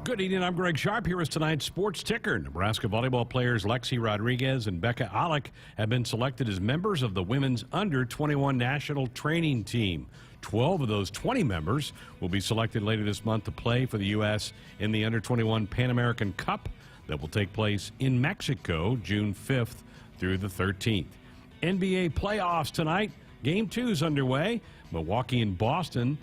Good evening, I'm Greg Sharpe. Here is tonight's sports ticker. Nebraska volleyball players Lexi Rodriguez and Becca Alec have been selected as members of the women's under-21 national training team. 12 of those 20 members will be selected later this month to play for the U.S. in the under-21 Pan American Cup that will take place in Mexico June 5th through the 13th. NBA playoffs tonight. Game 2 is underway. Milwaukee and Boston.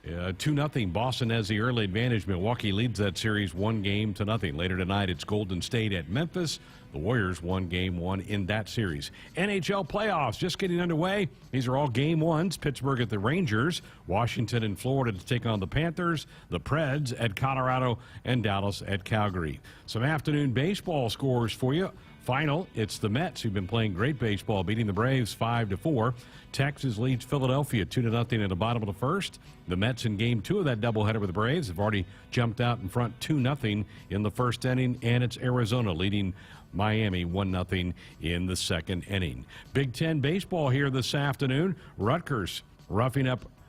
2-0. Boston has the early advantage. Milwaukee leads that series 1-0. Later tonight, it's Golden State at Memphis. The Warriors won Game 1 in that series. NHL playoffs just getting underway. These are all Game 1s. Pittsburgh at the Rangers. Washington and Florida to take on the Panthers. The Preds at Colorado, and Dallas at Calgary. Some afternoon baseball scores for you. Final, it's the Mets, who've been playing great baseball, beating the Braves 5-4. Texas leads Philadelphia 2-0 at the bottom of the first. The Mets in Game 2 of that doubleheader with the Braves have already jumped out in front 2-0 in the first inning, and it's Arizona leading Miami 1-0 in the second inning. Big Ten baseball here this afternoon. Rutgers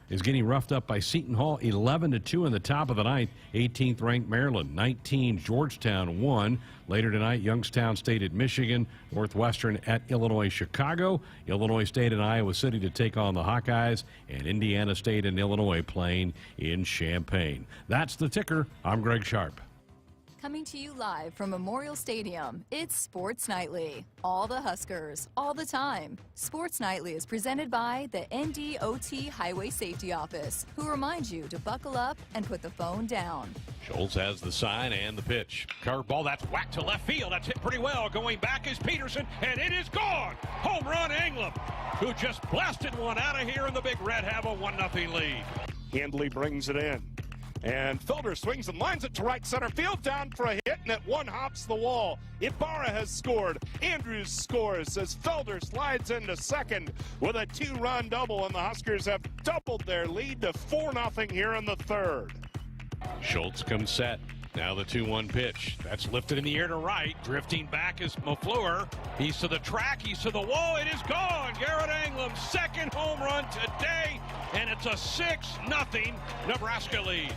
is getting roughed up by Seton Hall 11-2 in the top of the ninth. 18th ranked Maryland, 19 Georgetown 1. Later tonight, Youngstown State at Michigan, Northwestern at Illinois Chicago, Illinois State and Iowa City to take on the Hawkeyes, and Indiana State and Illinois playing in Champaign. That's the ticker. I'm Greg Sharpe. Coming to you live from Memorial Stadium, it's Sports Nightly. All the Huskers, all the time. Sports Nightly is presented by the NDOT Highway Safety Office, who reminds you to buckle up and put the phone down. Schultz has the sign and the pitch. Curveball, that's whacked to left field. That's hit pretty well. Going back is Peterson, and it is gone. Home run, England, who just blasted one out of here, and the Big Red have a 1-0 lead. Handley brings it in. And Felder swings and lines it to right center field, down for a hit, and it one hops the wall. Ibarra has scored. Andrews scores as Felder slides into second with a 2-run double, and the Huskers have doubled their lead to 4-0 here in the third. Schultz comes set. Now the 2-1 pitch. That's lifted in the air to right. Drifting back is McFleur. He's to the track. He's to the wall. It is gone. Garrett Anglam's second home run today, and it's a 6-0 Nebraska lead.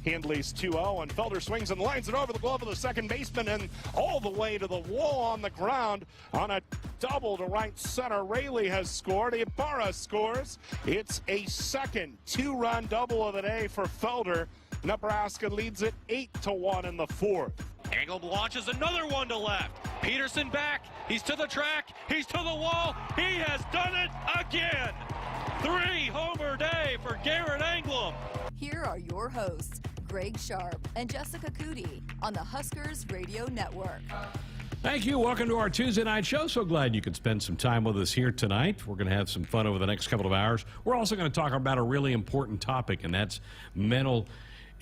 Handley's 2-0, and Felder swings and lines it over the glove of the second baseman and all the way to the wall on the ground on a double to right center. Rayleigh has scored. Ibarra scores. It's a second 2-run double of the day for Felder. Nebraska leads it 8-1 in the fourth. Anglam launches another one to left. Peterson back. He's to the track. He's to the wall. He has done it again. 3-homer day for Garrett Anglam. Here are your hosts, Greg Sharpe and Jessica Coody on the Huskers Radio Network. Thank you. Welcome to our Tuesday night show. So glad you could spend some time with us here tonight. We're going to have some fun over the next couple of hours. We're also going to talk about a really important topic, and that's mental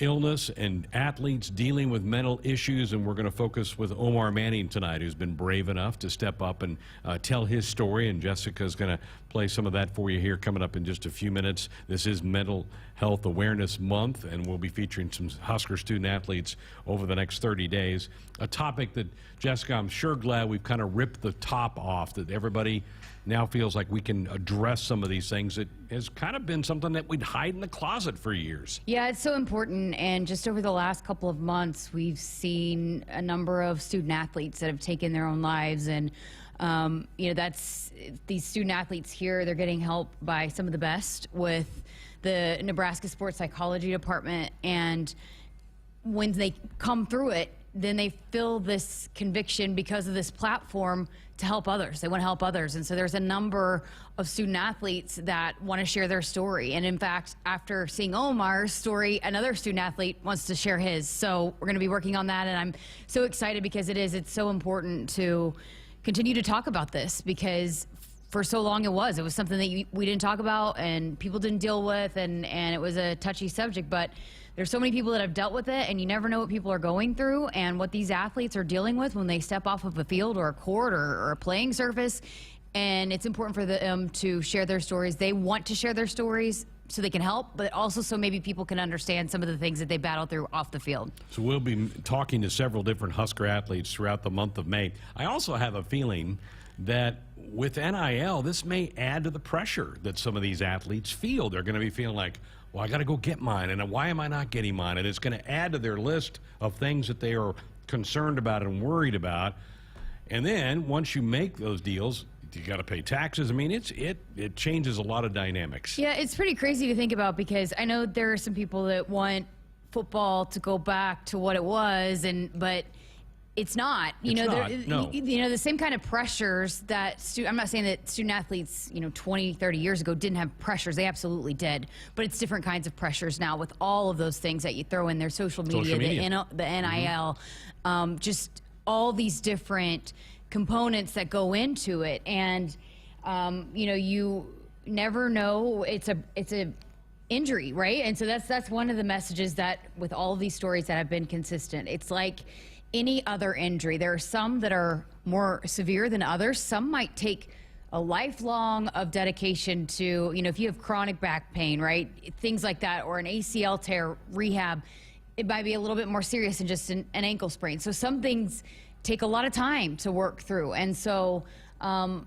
illness and athletes dealing with mental issues, and we're going to focus with Omar Manning tonight, who's been brave enough to step up and tell his story, and Jessica's going to play some of that for you here coming up in just a few minutes. This is Mental Health Awareness Month, and we'll be featuring some Husker student athletes over the next 30 days. A topic that, Jessica, I'm sure glad we've kind of ripped the top off, that everybody now feels like we can address some of these things. It has kind of been something that we'd hide in the closet for years. Yeah, it's so important. And just over the last couple of months, we've seen a number of student athletes that have taken their own lives. And, that's these student athletes here, they're getting help by some of the best with the Nebraska Sports Psychology Department. And when they come through it, then they feel this conviction because of this platform to help others. They want to help others. And so there's a number of student athletes that want to share their story. And in fact, after seeing Omar's story, another student athlete wants to share his. So we're going to be working on that. And I'm so excited because it's so important to continue to talk about this, because for so long it was something that we didn't talk about and people didn't deal with, and it was a touchy subject. But there's so many people that have dealt with it, and you never know what people are going through and what these athletes are dealing with when they step off of a field or a court or a playing surface. And it's important for them to share their stories. They want to share their stories so they can help, but also so maybe people can understand some of the things that they battle through off the field. So we'll be talking to several different Husker athletes throughout the month of May. I also have a feeling that with NIL, this may add to the pressure that some of these athletes feel. They're going to be feeling like, well, I got to go get mine, and why am I not getting mine? And it's going to add to their list of things that they are concerned about and worried about. And then once you make those deals, you got to pay taxes. I mean, it changes a lot of dynamics. Yeah, it's pretty crazy to think about, because I know there are some people that want football to go back to what it was, but it's not. You know, the same kind of pressures that I'm not saying that student athletes, 20, 30 years ago didn't have pressures. They absolutely did. But it's different kinds of pressures now with all of those things that you throw in there, social media. The NIL, just all these different components that go into it. And, you never know. It's a injury, right? And so that's one of the messages that with all of these stories that have been consistent. It's like any other injury. There are some that are more severe than others. Some might take a lifelong of dedication to, if you have chronic back pain, right? Things like that, or an ACL tear, rehab, it might be a little bit more serious than just an ankle sprain. So some things take a lot of time to work through. And so, I'm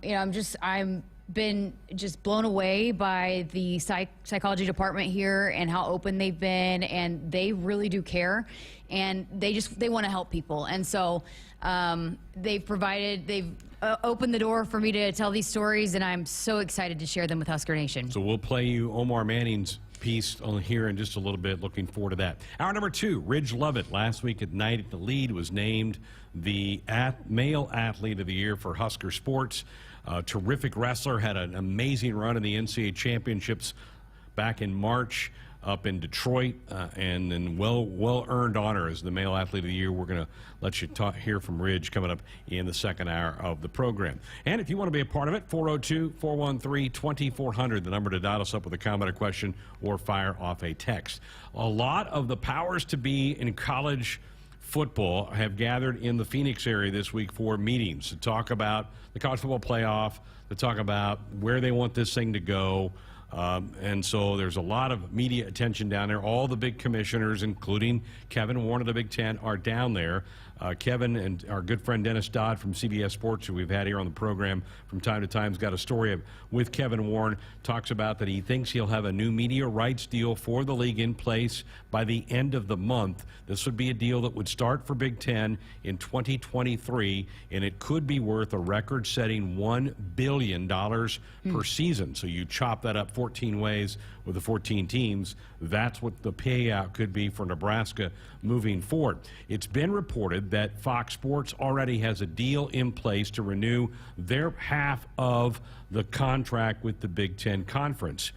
been just blown away by the psychology department here and how open they've been, and they really do care, and they want to help people. And so they've opened the door for me to tell these stories, and I'm so excited to share them with Husker Nation. So we'll play you Omar Manning's piece on here in just a little bit. Looking forward to that. Hour number 2, Ridge Lovett last week at night at the lead was named the male athlete of the year for Husker sports. Terrific wrestler, had an amazing run in the NCAA championships back in March up in Detroit, and then well-earned honor as the male athlete of the year. We're going to let you hear from Ridge coming up in the second hour of the program. And if you want to be a part of it, 402-413-2400, the number to dial us up with a comment or question or fire off a text. A lot of the powers to be in college football have gathered in the Phoenix area this week for meetings to talk about the college football playoff, to talk about where they want this thing to go. And so there's a lot of media attention down there. All the big commissioners, including Kevin Warren of the Big Ten, are down there. Kevin and our good friend Dennis Dodd from CBS Sports, who we've had here on the program from time to time, has got a story with Kevin Warren, talks about that he thinks he'll have a new media rights deal for the league in place by the end of the month. This would be a deal that would start for Big Ten in 2023, and it could be worth a record-setting $1 billion per season. So you chop that up 14 ways with the 14 teams. That's what the payout could be for Nebraska moving forward. It's been reported that Fox Sports already has a deal in place to renew their half of the contract with the Big Ten Conference.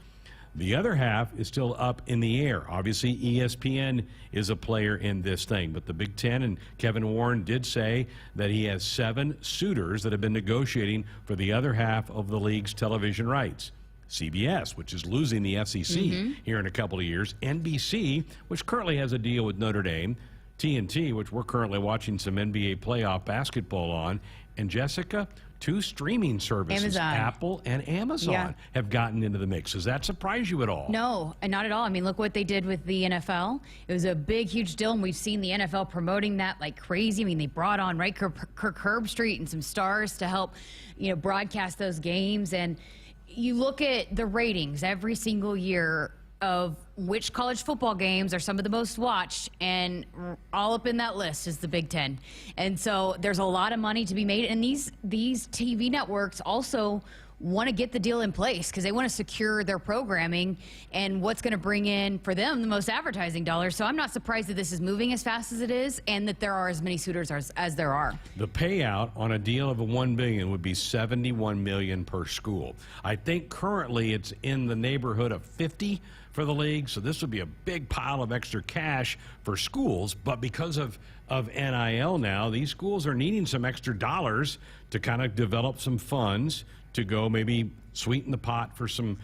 The other half is still up in the air. Obviously, ESPN is a player in this thing, but the Big Ten and Kevin Warren did say that he has 7 suitors that have been negotiating for the other half of the league's television rights. CBS, which is losing the SEC here in a couple of years, NBC, which currently has a deal with Notre Dame, TNT, which we're currently watching some NBA playoff basketball on, and Jessica, 2 streaming services, Amazon. Apple and Amazon, have gotten into the mix. Does that surprise you at all? No, not at all. I mean, look what they did with the NFL. It was a big, huge deal, and we've seen the NFL promoting that like crazy. I mean, they brought on Kirk Herbstreit and some stars to help, broadcast those games. And you look at the ratings every single year of which college football games are some of the most watched, and all up in that list is the Big Ten. And so there's a lot of money to be made, and these TV networks also want to get the deal in place because they want to secure their programming and what's going to bring in for them the most advertising dollars. So I'm not surprised that this is moving as fast as it is, and that there are as many suitors as there are. The payout on a deal of $1 billion would be $71 million per school. I think currently it's in the neighborhood of 50 for the league, so this would be a big pile of extra cash for schools. But because of NIL now, these schools are needing some extra dollars to kind of develop some funds to go maybe sweeten the pot for some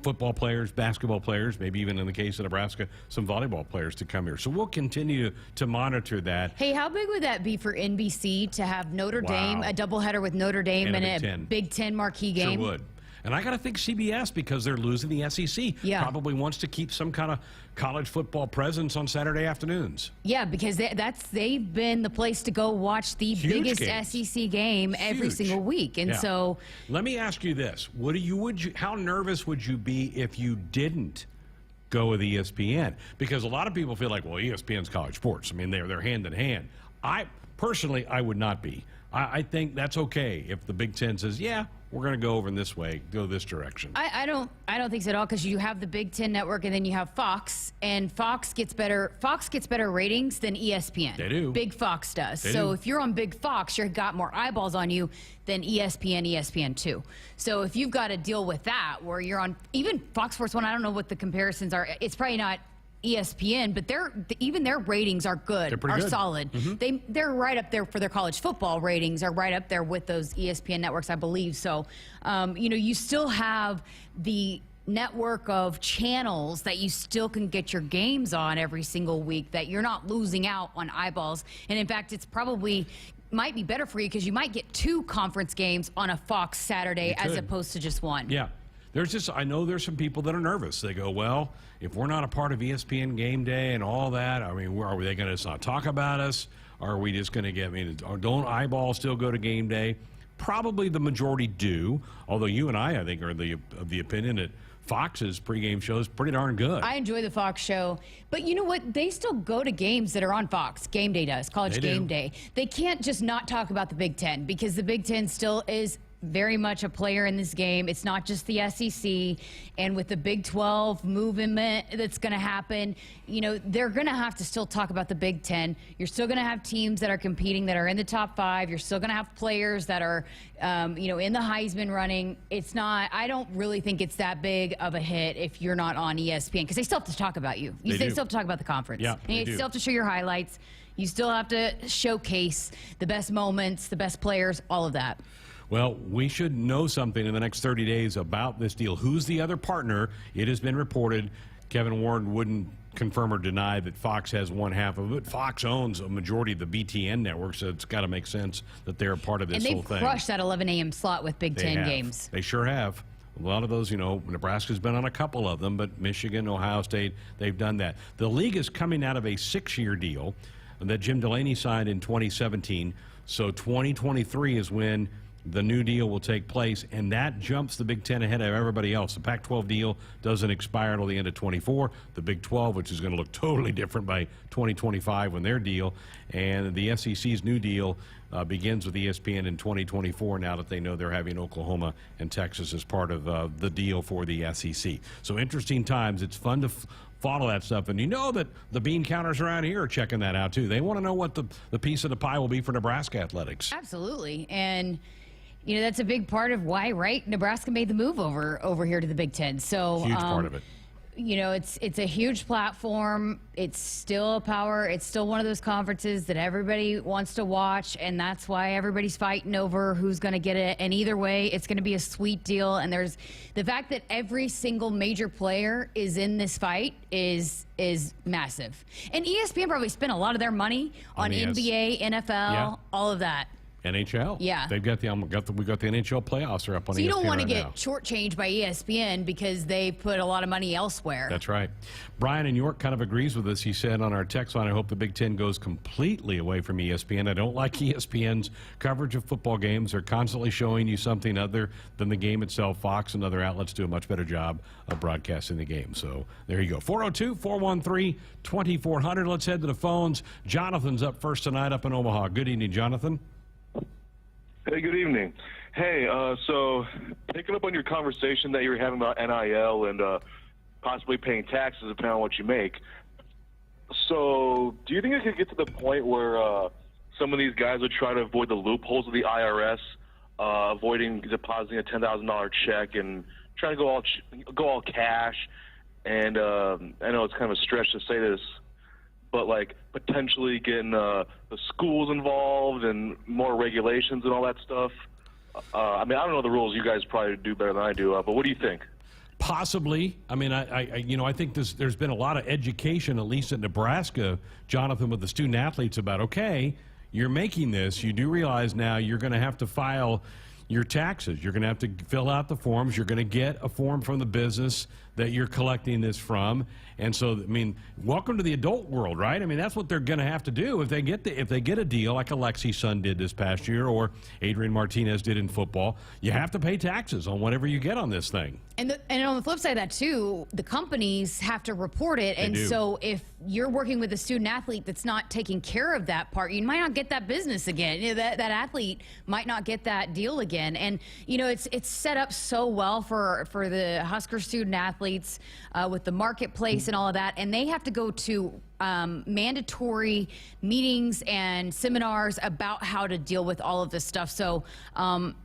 football players, basketball players, maybe even in the case of Nebraska, some volleyball players to come here. So we'll continue to monitor that. Hey, how big would that be for NBC to have Notre Dame, a doubleheader with Notre Dame and a Big Ten marquee game? Sure would. And I got to think CBS, because they're losing the SEC, probably wants to keep some kind of college football presence on Saturday afternoons. Yeah, because they've been the place to go watch the biggest SEC game every single week. And so let me ask you this. How nervous would you be if you didn't go with ESPN, because a lot of people feel like, well, ESPN's college sports. I mean, they're hand in hand. Personally, I would not be. I think that's okay if the Big Ten says, yeah, we're going to go over in this way, go this direction. I don't think so at all, because you have the Big Ten Network and then you have Fox, and Fox gets better ratings than ESPN. They do. Big Fox does. So if you're on Big Fox, you've got more eyeballs on you than ESPN2. So if you've got to deal with that, where you're on even Fox Sports 1, I don't know what the comparisons are. It's probably not ESPN, but even their ratings are good, they're pretty good. Solid. Mm-hmm. They're right up there for their college football ratings, are right up there with those ESPN networks, I believe. So, you still have the network of channels that you still can get your games on every single week, that you're not losing out on eyeballs. And in fact, it's probably might be better for you, because you might get 2 conference games on a Fox Saturday as opposed to just 1. Yeah. I know there's some people that are nervous. They go, well, if we're not a part of ESPN Game Day and all that, I mean, are they going to not talk about us? Are we just going to get, don't eyeballs still go to Game Day? Probably the majority do, although you and I think, are of the opinion that Fox's pregame show is pretty darn good. I enjoy the Fox show, but you know what? They still go to games that are on Fox. Game Day does, College Game Day. They can't just not talk about the Big Ten, because the Big Ten still is very much a player in this game. It's not just the SEC. And with the Big 12 movement that's going to happen, they're going to have to still talk about the Big 10. You're still going to have teams that are competing, that are in the top 5. You're still going to have players that are, in the Heisman running. I don't really think it's that big of a hit if you're not on ESPN, because they still have to talk about you. They still have to talk about the conference. Yeah, and you still have to show your highlights. You still have to showcase the best moments, the best players, all of that. Well, we should know something in the next 30 days about this deal. Who's the other partner? It has been reported. Kevin Warren wouldn't confirm or deny that Fox has one half of it. Fox owns a majority of the BTN network, so it's got to make sense that they're a part of this whole thing. And they've crushed that 11 a.m. slot with Big Ten games. They sure have. A lot of those, Nebraska's been on a couple of them, but Michigan, Ohio State, they've done that. The league is coming out of a 6-year deal that Jim Delaney signed in 2017. So 2023 is when the new deal will take place, and that jumps the Big Ten ahead of everybody else. The Pac-12 deal doesn't expire until the end of 24. The Big 12, which is going to look totally different by 2025 when their deal, and the SEC's new deal begins with ESPN in 2024, now that they know they're having Oklahoma and Texas as part of the deal for the SEC. So interesting times. It's fun to follow that stuff, and that the bean counters around here are checking that out too. They want to know what the piece of the pie will be for Nebraska athletics. Absolutely. And that's a big part of why, right? Nebraska made the move over here to the Big Ten. So huge part of it. It's a huge platform. It's still a power. It's still one of those conferences that everybody wants to watch, and that's why everybody's fighting over who's going to get it. And either way, it's going to be a sweet deal. And there's the fact that every single major player is in this fight is massive. And ESPN probably spent a lot of their money on NBA, NFL, all of that. NHL. Yeah. We got the NHL playoffs are up on ESPN. So you don't want to right get now. shortchanged by ESPN because they put a lot of money elsewhere. That's right. Brian in York kind of agrees with us. He said on our text line, I hope the Big Ten goes completely away from ESPN. I don't like ESPN's coverage of football games. They're constantly showing you something other than the game itself. Fox and other outlets do a much better job of broadcasting the game. So there you go. 402-413-2400. Let's head to the phones. Jonathan's up first tonight up in Omaha. Good evening, Jonathan. Hey, good evening. Hey, so picking up on your conversation that you were having about NIL and possibly paying taxes depending on what you make. So do you think it could get to the point where some of these guys would try to avoid the loopholes of the IRS, avoiding depositing a $10,000 check and trying to go all cash? And I know it's kind of a stretch to say this, but like potentially getting the schools involved and more regulations and all that stuff. I mean, I don't know the rules. You guys probably do better than I do. But what do you think? Possibly. I mean, I think there's been a lot of education, at least at Nebraska, Jonathan, with the student athletes about, okay, you're making this. You do realize now you're going to have to file your taxes. You're going to have to fill out the forms. You're going to get a form from the business that you're collecting this from. And so, I mean, welcome to the adult world, right? I mean, that's what they're going to have to do if they get a deal like Alexi's son did this past year, or Adrian Martinez did in football. You have to pay taxes on whatever you get on this thing. And on the flip side of that too, the companies have to report it. They and do. So if you're working with a student athlete that's not taking care of that part, you might not get that business again. You know, that athlete might not get that deal again. And you know, it's set up so well for the Husker student athletes with the marketplace and all of that, and they have to go to mandatory meetings and seminars about how to deal with all of this stuff. So,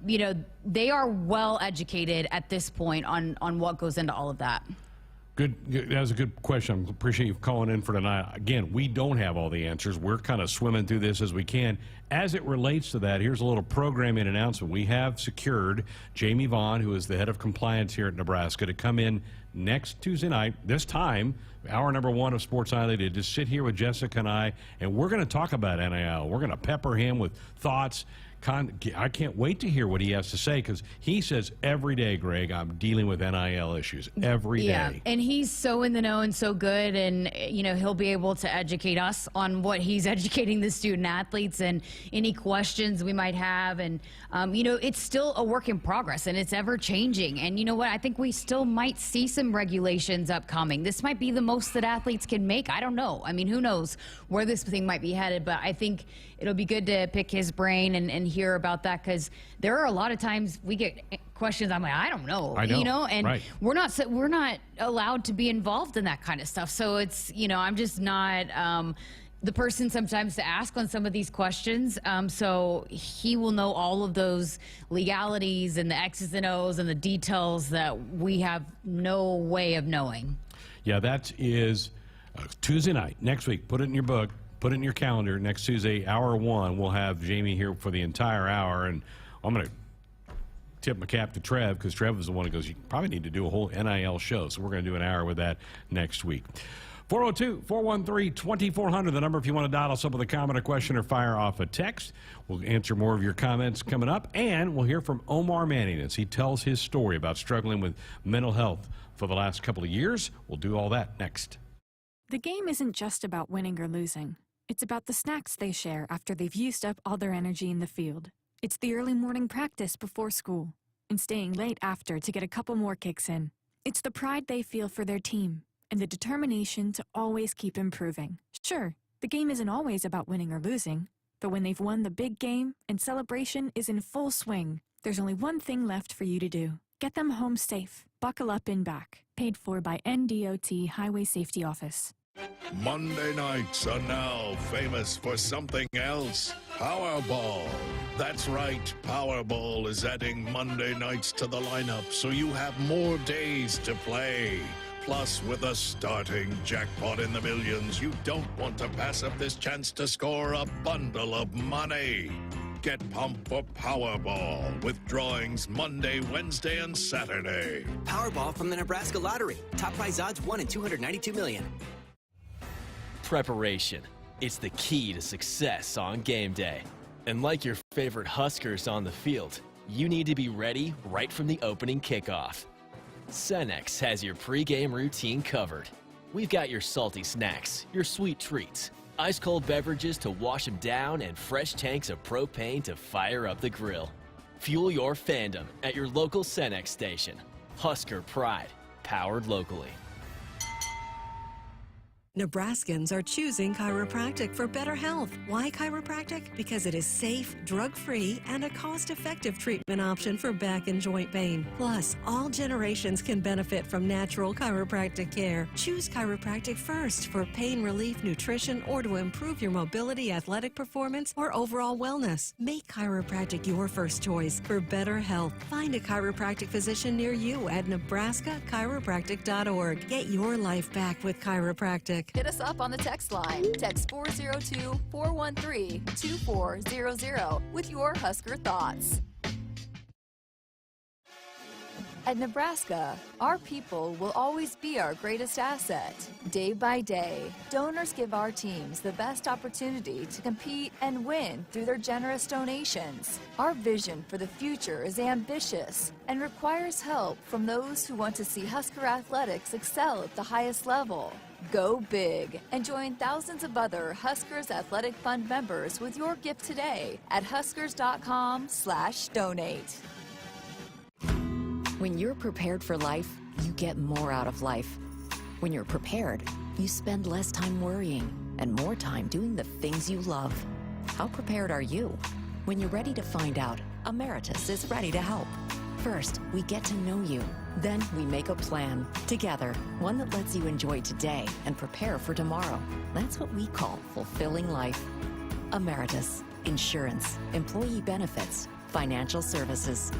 you know, they are well educated at this point on what goes into all of that. Good. That was a good question. I appreciate you calling in for tonight. Again, we don't have all the answers. We're kind of swimming through this as we can. As it relates to that, here's a little programming announcement. We have secured Jamie Vaughn, who is the head of compliance here at Nebraska, to come in next Tuesday night, this time, hour number 1 of Sports Nightly, to just sit here with Jessica and I, and we're going to talk about NIL. We're going to pepper him with thoughts. I can't wait to hear what he has to say, because he says every day, Greg, I'm dealing with NIL issues every day. Yeah, and he's so in the know and so good, and you know, he'll be able to educate us on what he's educating the student athletes and any questions we might have. And you know, it's still a work in progress, and it's ever changing. And you know what? I think we still might see some regulations upcoming. This might be the most that athletes can make. I don't know. I mean, who knows where this thing might be headed? But I think it'll be good to pick his brain and hear about that, because there are a lot of times we get questions. I'm like, I don't know, you know, and right. we're not allowed to be involved in that kind of stuff. So it's, you know, I'm just not the person sometimes to ask on some of these questions. So he will know all of those legalities and the X's and O's and the details that we have no way of knowing. Yeah, that is Tuesday night next week. Put it in your book. Put it in your calendar. Next Tuesday, hour 1, we'll have Jamie here for the entire hour. And I'm going to tip my cap to Trev, because Trev is the one who goes, you probably need to do a whole NIL show. So we're going to do an hour with that next week. 402-413-2400, the number if you want to dial us up with a comment or question or fire off a text. We'll answer more of your comments coming up. And we'll hear from Omar Manning as he tells his story about struggling with mental health for the last couple of years. We'll do all that next. The game isn't just about winning or losing. It's about the snacks they share after they've used up all their energy in the field. It's the early morning practice before school and staying late after to get a couple more kicks in. It's the pride they feel for their team and the determination to always keep improving. Sure, the game isn't always about winning or losing, but when they've won the big game and celebration is in full swing, there's only one thing left for you to do. Get them home safe. Buckle up and back. Paid for by NDOT Highway Safety Office. Monday nights are now famous for something else. Powerball. That's right, Powerball is adding Monday nights to the lineup, so you have more days to play. Plus, with a starting jackpot in the millions, you don't want to pass up this chance to score a bundle of money. Get pumped for Powerball with drawings Monday, Wednesday, and Saturday. Powerball from the Nebraska Lottery. Top prize odds 1 in 292 million. Preparation. It's the key to success on game day. And like your favorite Huskers on the field, you need to be ready right from the opening kickoff. Cenex has your pregame routine covered. We've got your salty snacks, your sweet treats, ice-cold beverages to wash them down, and fresh tanks of propane to fire up the grill. Fuel your fandom at your local Cenex station. Husker Pride, powered locally. Nebraskans are choosing chiropractic for better health. Why chiropractic? Because it is safe, drug-free, and a cost-effective treatment option for back and joint pain. Plus, all generations can benefit from natural chiropractic care. Choose chiropractic first for pain relief, nutrition, or to improve your mobility, athletic performance, or overall wellness. Make chiropractic your first choice for better health. Find a chiropractic physician near you at nebraska-chiropractic.org. Get your life back with chiropractic. Hit us up on the text line. Text 402-413-2400 with your Husker thoughts. At Nebraska, our people will always be our greatest asset. Day by day, donors give our teams the best opportunity to compete and win through their generous donations. Our vision for the future is ambitious and requires help from those who want to see Husker athletics excel at the highest level. Go big and join thousands of other Huskers Athletic Fund members with your gift today at huskers.com/donate. When you're prepared for life, you get more out of life. When you're prepared, you spend less time worrying and more time doing the things you love. How prepared are you? When you're ready to find out, Emeritus is ready to help. First, we get to know you. Then we make a plan together, one that lets you enjoy today and prepare for tomorrow. That's what we call fulfilling life. Emeritus, insurance, employee benefits, financial services.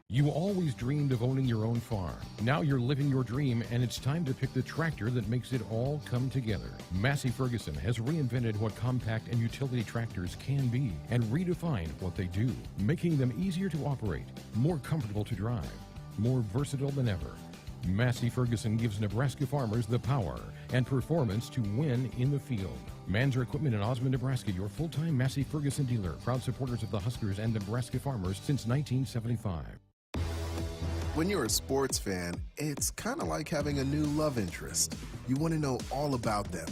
You always dreamed of owning your own farm. Now you're living your dream, and it's time to pick the tractor that makes it all come together. Massey Ferguson has reinvented what compact and utility tractors can be and redefined what they do, making them easier to operate, more comfortable to drive, more versatile than ever. Massey Ferguson gives Nebraska farmers the power and performance to win in the field. Manzer Equipment in Osmond, Nebraska, your full-time Massey Ferguson dealer, proud supporters of the Huskers and Nebraska farmers since 1975. When you're a sports fan, it's kind of like having a new love interest. You want to know all about them.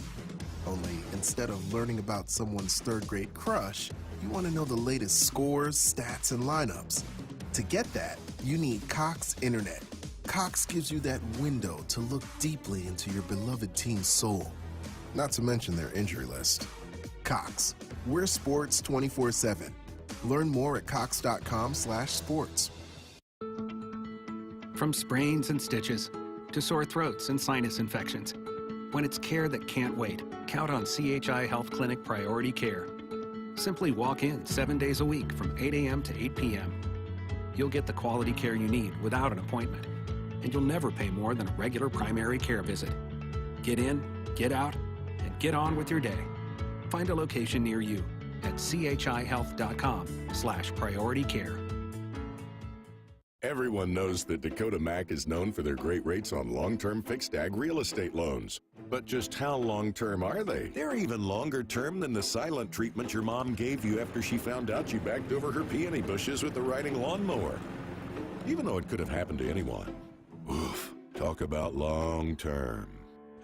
Only instead of learning about someone's third-grade crush, you want to know the latest scores, stats, and lineups. To get that, you need Cox Internet. Cox gives you that window to look deeply into your beloved team's soul, not to mention their injury list. Cox, we're sports 24/7. Learn more at cox.com/sports. From sprains and stitches to sore throats and sinus infections, when it's care that can't wait, count on CHI Health Clinic Priority Care. Simply walk in 7 days a week from 8 a.m. to 8 p.m. You'll get the quality care you need without an appointment, and you'll never pay more than a regular primary care visit. Get in, get out, and get on with your day. Find a location near you at chihealth.com/prioritycare. Everyone knows that Dakota Mac is known for their great rates on long-term fixed ag real estate loans. But just how long-term are they? They're even longer-term than the silent treatment your mom gave you after she found out you backed over her peony bushes with the riding lawnmower. Even though it could have happened to anyone. Oof, talk about long-term.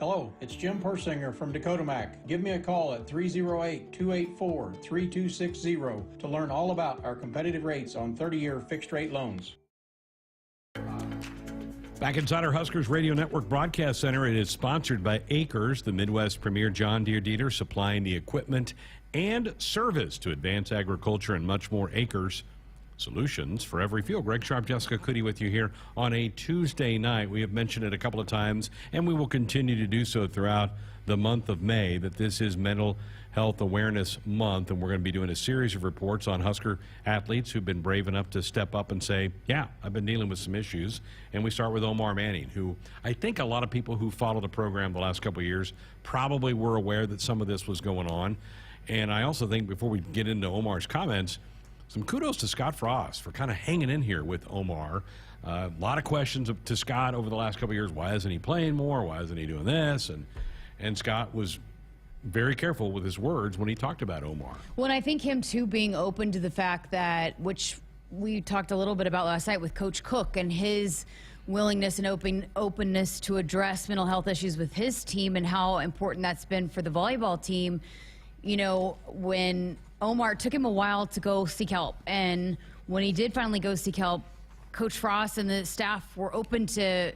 Hello, it's Jim Persinger from Dakota Mac. Give me a call at 308-284-3260 to learn all about our competitive rates on 30-year fixed-rate loans. Back inside our Huskers Radio Network Broadcast Center, it is sponsored by Acres, the Midwest premier John Deere dealer, supplying the equipment and service to advance agriculture and much more. Acres, solutions for every field. Greg Sharpe, Jessica Coody with you here on a Tuesday night. We have mentioned it a couple of times, and we will continue to do so throughout the month of May, that this is Mental Health Awareness Month, and we're going to be doing a series of reports on Husker athletes who've been brave enough to step up and say, yeah, I've been dealing with some issues. And we start with Omar Manning, who I think a lot of people who followed the program the last couple of years probably were aware that some of this was going on. And I also think, before we get into Omar's comments, some kudos to Scott Frost for kind of hanging in here with Omar. A lot of questions to Scott over the last couple of years. Why isn't he playing more? Why isn't he doing this? And Scott was very careful with his words when he talked about Omar. Well, and I think him, too, being open to the fact that, which we talked a little bit about last night with Coach Cook and his willingness and openness to address mental health issues with his team and how important that's been for the volleyball team. You know, when Omar, took him a while to go seek help, and when he did finally go seek help, Coach Frost and the staff were open to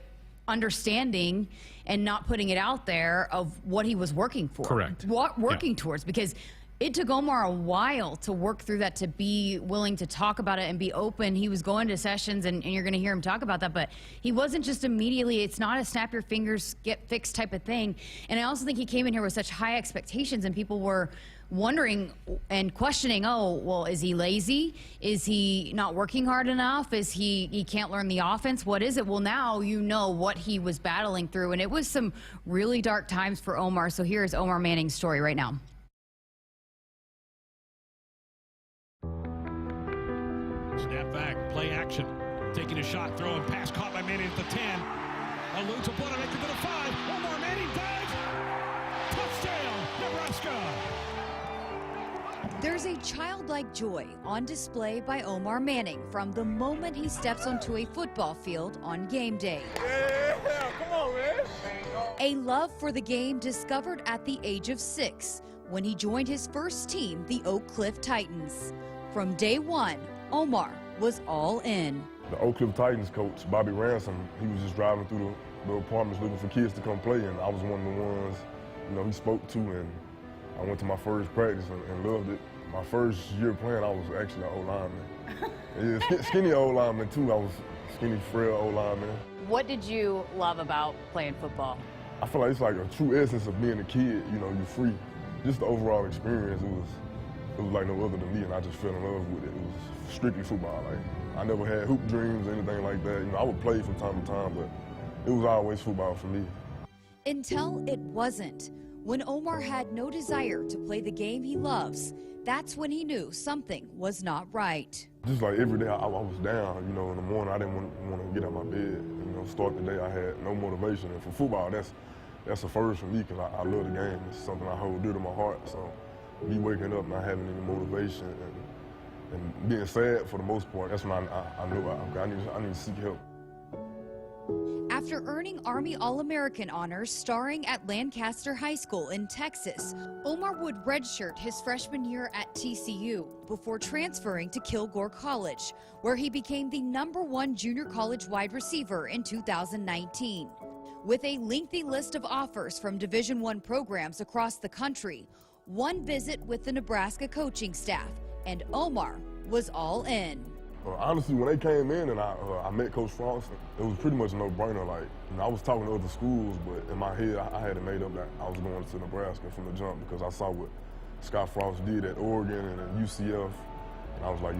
understanding and not putting it out there of what he was working for. Correct. Working towards, because it took Omar a while to work through that, to be willing to talk about it and be open. He was going to sessions, and you're going to hear him talk about that, but he wasn't just immediately, it's not a snap your fingers, get fixed type of thing. And I also think he came in here with such high expectations, and people were wondering and questioning, oh, well, is he lazy? Is he not working hard enough? Is he can't learn the offense? What is it? Well, now you know what he was battling through, and it was some really dark times for Omar. So here's Omar Manning's story right now. Snap back, play action. taking a shot, throwing pass caught by Manning at the 10. Eludes a Bonaventure to the 5. Omar Manning dives. Touchdown, Nebraska. There's a childlike joy on display by Omar Manning from the moment he steps onto a football field on game day. Yeah, come on, man. A love for the game discovered at the age of 6 when he joined his first team, the Oak Cliff Titans. From day one, Omar was all in. The Oak Cliff Titans coach, Bobby Ransom, he was just driving through the apartments looking for kids to come play, and I was one of the ones, he spoke to, and I went to my first practice and loved it. My first year playing, I was actually an O-lineman. Yeah, skinny O-lineman too. I was skinny, frail O-lineman. What did you love about playing football? I feel like it's like a true essence of being a kid. You're free. Just the overall experience, it was like no other than me, and I just fell in love with it. It was strictly football. Like, I never had hoop dreams or anything like that. I would play from time to time, but it was always football for me. Until it wasn't. When Omar had no desire to play the game he loves, that's when he knew something was not right. Just like every day I was down, in the morning I didn't want to get out of my bed. Start the day I had no motivation. And for football, that's a first for me because I love the game. It's something I hold dear to my heart. So me waking up not having any motivation and being sad for the most part, that's when I knew I need to seek help. After earning Army All-American honors starring at Lancaster High School in Texas, Omar would redshirt his freshman year at TCU before transferring to Kilgore College, where he became the #1 junior college wide receiver in 2019. With a lengthy list of offers from Division I programs across the country, one visit with the Nebraska coaching staff, and Omar was all in. Honestly, when they came in and I met Coach Frost, it was pretty much a no-brainer. Like, I was talking to other schools, but in my head, I had it made up that I was going to Nebraska from the jump because I saw what Scott Frost did at Oregon and at UCF, and I was like,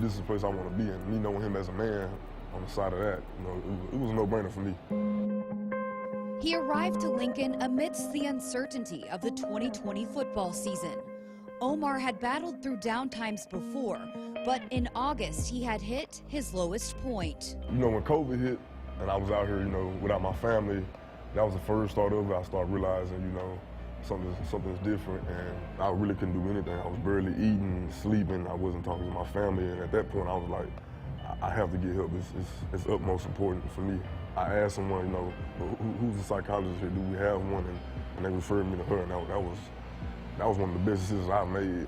this is the place I want to be. And me knowing him as a man on the side of that, it was a no-brainer for me. He arrived to Lincoln amidst the uncertainty of the 2020 football season. Omar had battled through downtimes before, but in August he had hit his lowest point. When COVID hit and I was out here, without my family, that was the first start of it. I started realizing, something's different, and I really couldn't do anything. I was barely eating, sleeping. I wasn't talking to my family, and at that point I was like, I have to get help. It's utmost important for me. I asked someone, who's a psychologist here? Do we have one? And they referred me to her, and that was one of the best decisions I made,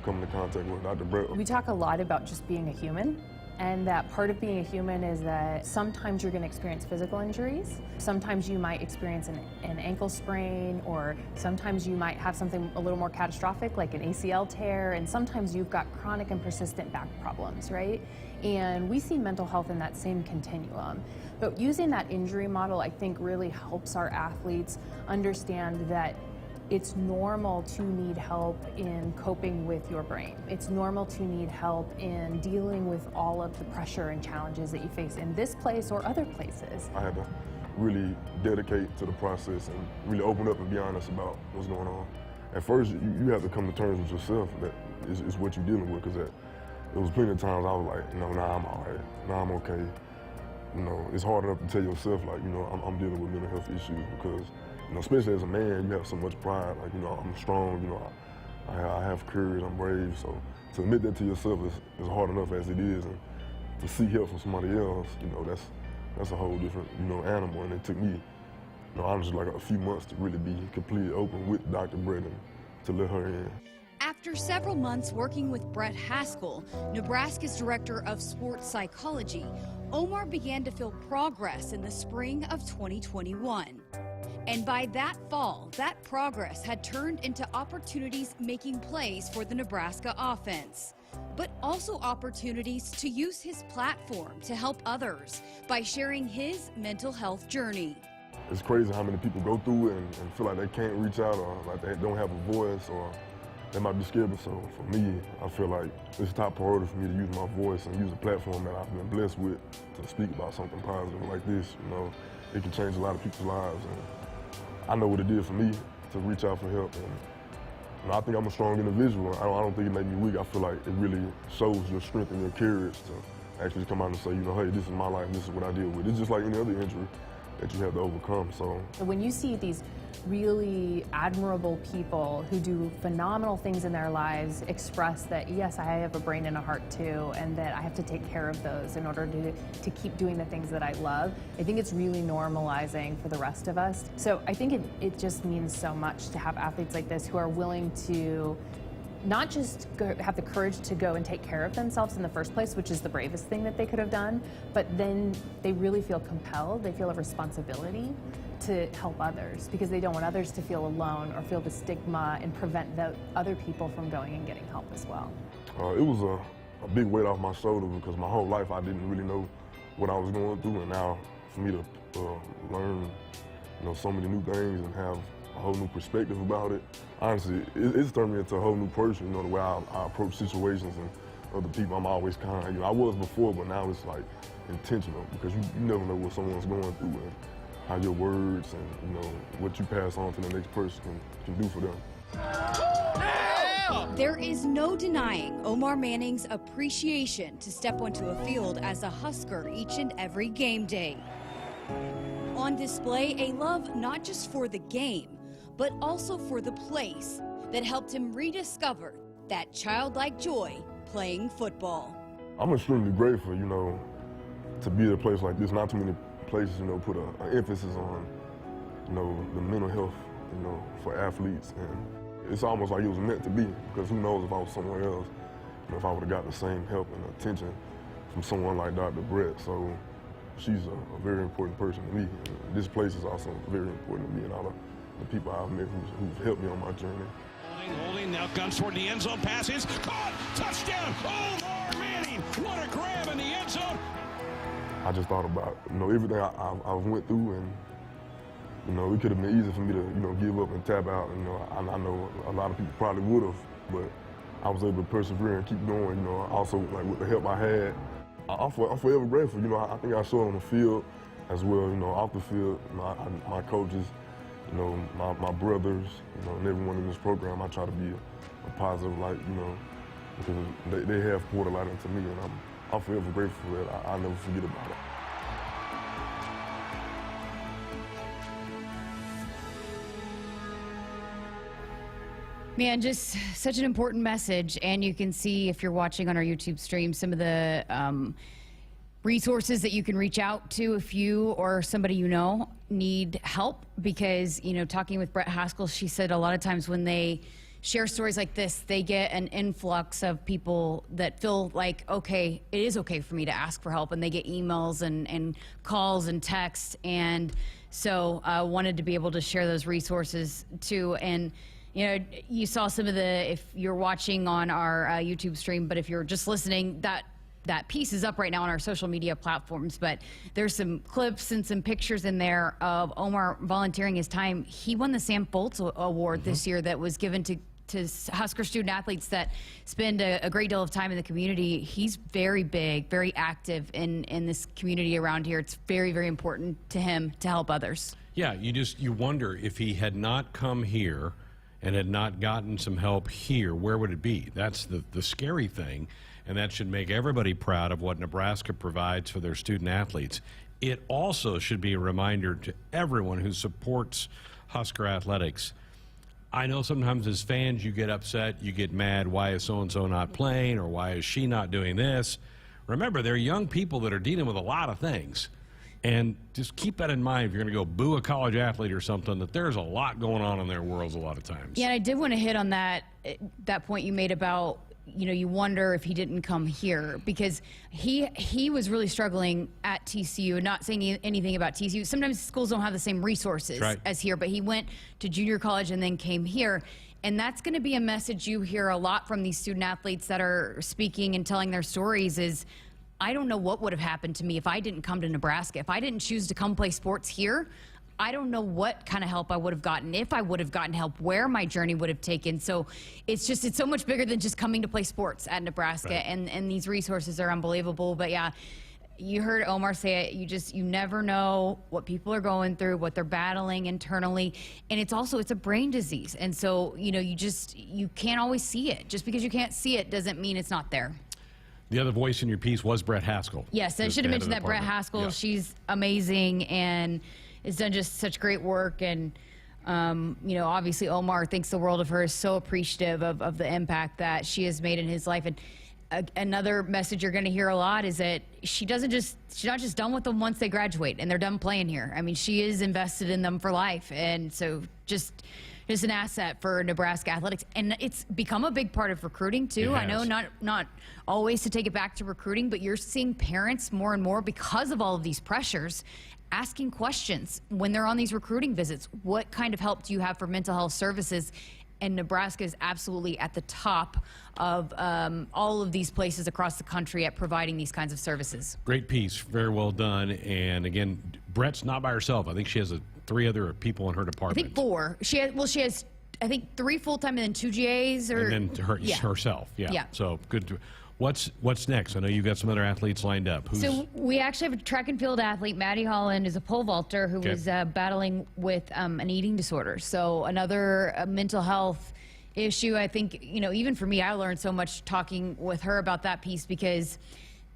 coming into contact with Dr. Brett. We talk a lot about just being a human, and that part of being a human is that sometimes you're going to experience physical injuries. Sometimes you might experience an ankle sprain, or sometimes you might have something a little more catastrophic like an ACL tear, and sometimes you've got chronic and persistent back problems, right? And we see mental health in that same continuum. But using that injury model, I think, really helps our athletes understand that it's normal to need help in coping with your brain. It's normal to need help in dealing with all of the pressure and challenges that you face in this place or other places. I had to really dedicate to the process and really open up and be honest about what's going on. At first, you have to come to terms with yourself that is what you're dealing with, because there was plenty of times I was like, nah, I'm all right, nah, I'm okay. It's hard enough to tell yourself, like, I'm dealing with mental health issues because, especially as a man, you have so much pride. Like, I'm strong, I have courage, I'm brave. So to admit that to yourself is hard enough as it is. And to seek help from somebody else, that's a whole different, animal. And it took me, honestly, like a few months to really be completely open with Dr. Brett to let her in. After several months working with Brett Haskell, Nebraska's director of sports psychology, Omar began to feel progress in the spring of 2021. And by that fall, that progress had turned into opportunities making plays for the Nebraska offense, but also opportunities to use his platform to help others by sharing his mental health journey. It's crazy how many people go through it and feel like they can't reach out, or like they don't have a voice, or they might be scared. So for me, I feel like it's top priority for me to use my voice and use a platform that I've been blessed with to speak about something positive like this. It can change a lot of people's lives. And I know what it did for me to reach out for help. And I think I'm a strong individual. I don't think it made me weak. I feel like it really shows your strength and your courage actually come out and say, you know, hey, this is my life, this is what I deal with. It's just like any other injury that you have to overcome. So when you see these really admirable people who do phenomenal things in their lives express that, yes, I have a brain and a heart too, and that I have to take care of those in order to keep doing the things that I love, I think it's really normalizing for the rest of us. So I think it just means so much to have athletes like this who are willing to not just have the courage to go and take care of themselves in the first place, which is the bravest thing that they could have done, but then they really feel compelled, they feel a responsibility to help others because they don't want others to feel alone or feel the stigma and prevent the other people from going and getting help as well. It was a big weight off my shoulder because my whole life I didn't really know what I was going through, and now for me to learn, you know, so many new things and have a whole new perspective about it, honestly, it's turned me into a whole new person. You know, the way I approach situations and other people, I'm always kind. You know, I was before, but now it's like intentional because you never know what someone's going through and how your words and, you know, what you pass on to the next person can do for them. There is no denying Omar Manning's appreciation to step onto a field as a Husker each and every game day. On display, a love not just for the game, but also for the place that helped him rediscover that childlike joy playing football. I'm extremely grateful, you know, to be at a place like this. Not too many places, you know, put an emphasis on, you know, the mental health, you know, for athletes. And it's almost like it was meant to be, because who knows if I was somewhere else, you know, if I would have got the same help and attention from someone like Dr. Brett. So she's a very important person to me. And this place is also very important to me and all the people I've met who've helped me on my journey. Holding, now guns toward the end zone, passes, caught, touchdown, Omar Manning, what a grab in the end zone. I just thought about, you know, everything I went through, and, you know, it could have been easy for me to, you know, give up and tap out. You know, I know a lot of people probably would have, but I was able to persevere and keep going, you know, also, like, with the help I had. I'm forever grateful. You know, I think I showed on the field as well, you know, off the field, my coaches, you know, my brothers, you know, and everyone in this program, I try to be a positive light, you know, because they have poured a lot into me, and I'm forever grateful for that. I'll never forget about it. Man, just such an important message. And you can see, if you're watching on our YouTube stream, some of the resources that you can reach out to if you or somebody you know need help. Because, you know, talking with Brett Haskell, she said a lot of times when they share stories like this, they get an influx of people that feel like, okay, it is okay for me to ask for help, and they get emails and calls and texts. And so I wanted to be able to share those resources too. And you know, you saw some of the, if you're watching on our YouTube stream, but if you're just listening, that piece is up right now on our social media platforms. But there's some clips and some pictures in there of Omar volunteering his time. He won the Sam Foltz Award this year that was given to Husker student athletes that spend a great deal of time in the community. He's very big, very active in this community around here. It's very, very important to him to help others. Yeah, you wonder if he had not come here and had not gotten some help here, where would it be? That's the scary thing, and that should make everybody proud of what Nebraska provides for their student athletes. It also should be a reminder to everyone who supports Husker athletics. I know sometimes as fans you get upset, you get mad, why is so-and-so not playing, or why is she not doing this? Remember, they're young people that are dealing with a lot of things. And just keep that in mind if you're going to go boo a college athlete or something, that there's a lot going on in their worlds a lot of times. Yeah, and I did want to hit on that point you made about, you know, you wonder if he didn't come here, because he was really struggling at TCU, and not saying anything about TCU. Sometimes schools don't have the same resources as here, but he went to junior college and then came here. And that's going to be a message you hear a lot from these student athletes that are speaking and telling their stories is, I don't know what would have happened to me if I didn't come to Nebraska. If I didn't choose to come play sports here, I don't know what kind of help I would have gotten, if I would have gotten help, where my journey would have taken. So it's so much bigger than just coming to play sports at Nebraska. And these resources are unbelievable. But yeah, you heard Omar say it. You never know what people are going through, what they're battling internally. And it's a brain disease. And so, you know, you can't always see it. Just because you can't see it doesn't mean it's not there. The other voice in your piece was Brett Haskell. Yes, I should have mentioned that. Brett Haskell, she's amazing and has done just such great work. And, you know, obviously Omar thinks the world of her, is so appreciative of the impact that she has made in his life. And another message you're going to hear a lot is that she's not just done with them once they graduate and they're done playing here. I mean, she is invested in them for life. And so just an asset for Nebraska athletics. And it's become a big part of recruiting too. I know not always to take it back to recruiting, but you're seeing parents more and more, because of all of these pressures, asking questions when they're on these recruiting visits. What kind of help do you have for mental health services? And Nebraska is absolutely at the top of all of these places across the country at providing these kinds of services. Great piece, very well done. And again, Brett's not by herself. I think she has 3 other people in her department. I think 4. She has I think 3 full-time and then 2 GAs. And then herself. Yeah. So good. What's next? I know you've got some other athletes lined up. So we actually have a track and field athlete. Maddie Holland is a pole vaulter who was battling with an eating disorder. So another mental health issue. I think, you know, even for me, I learned so much talking with her about that piece, because,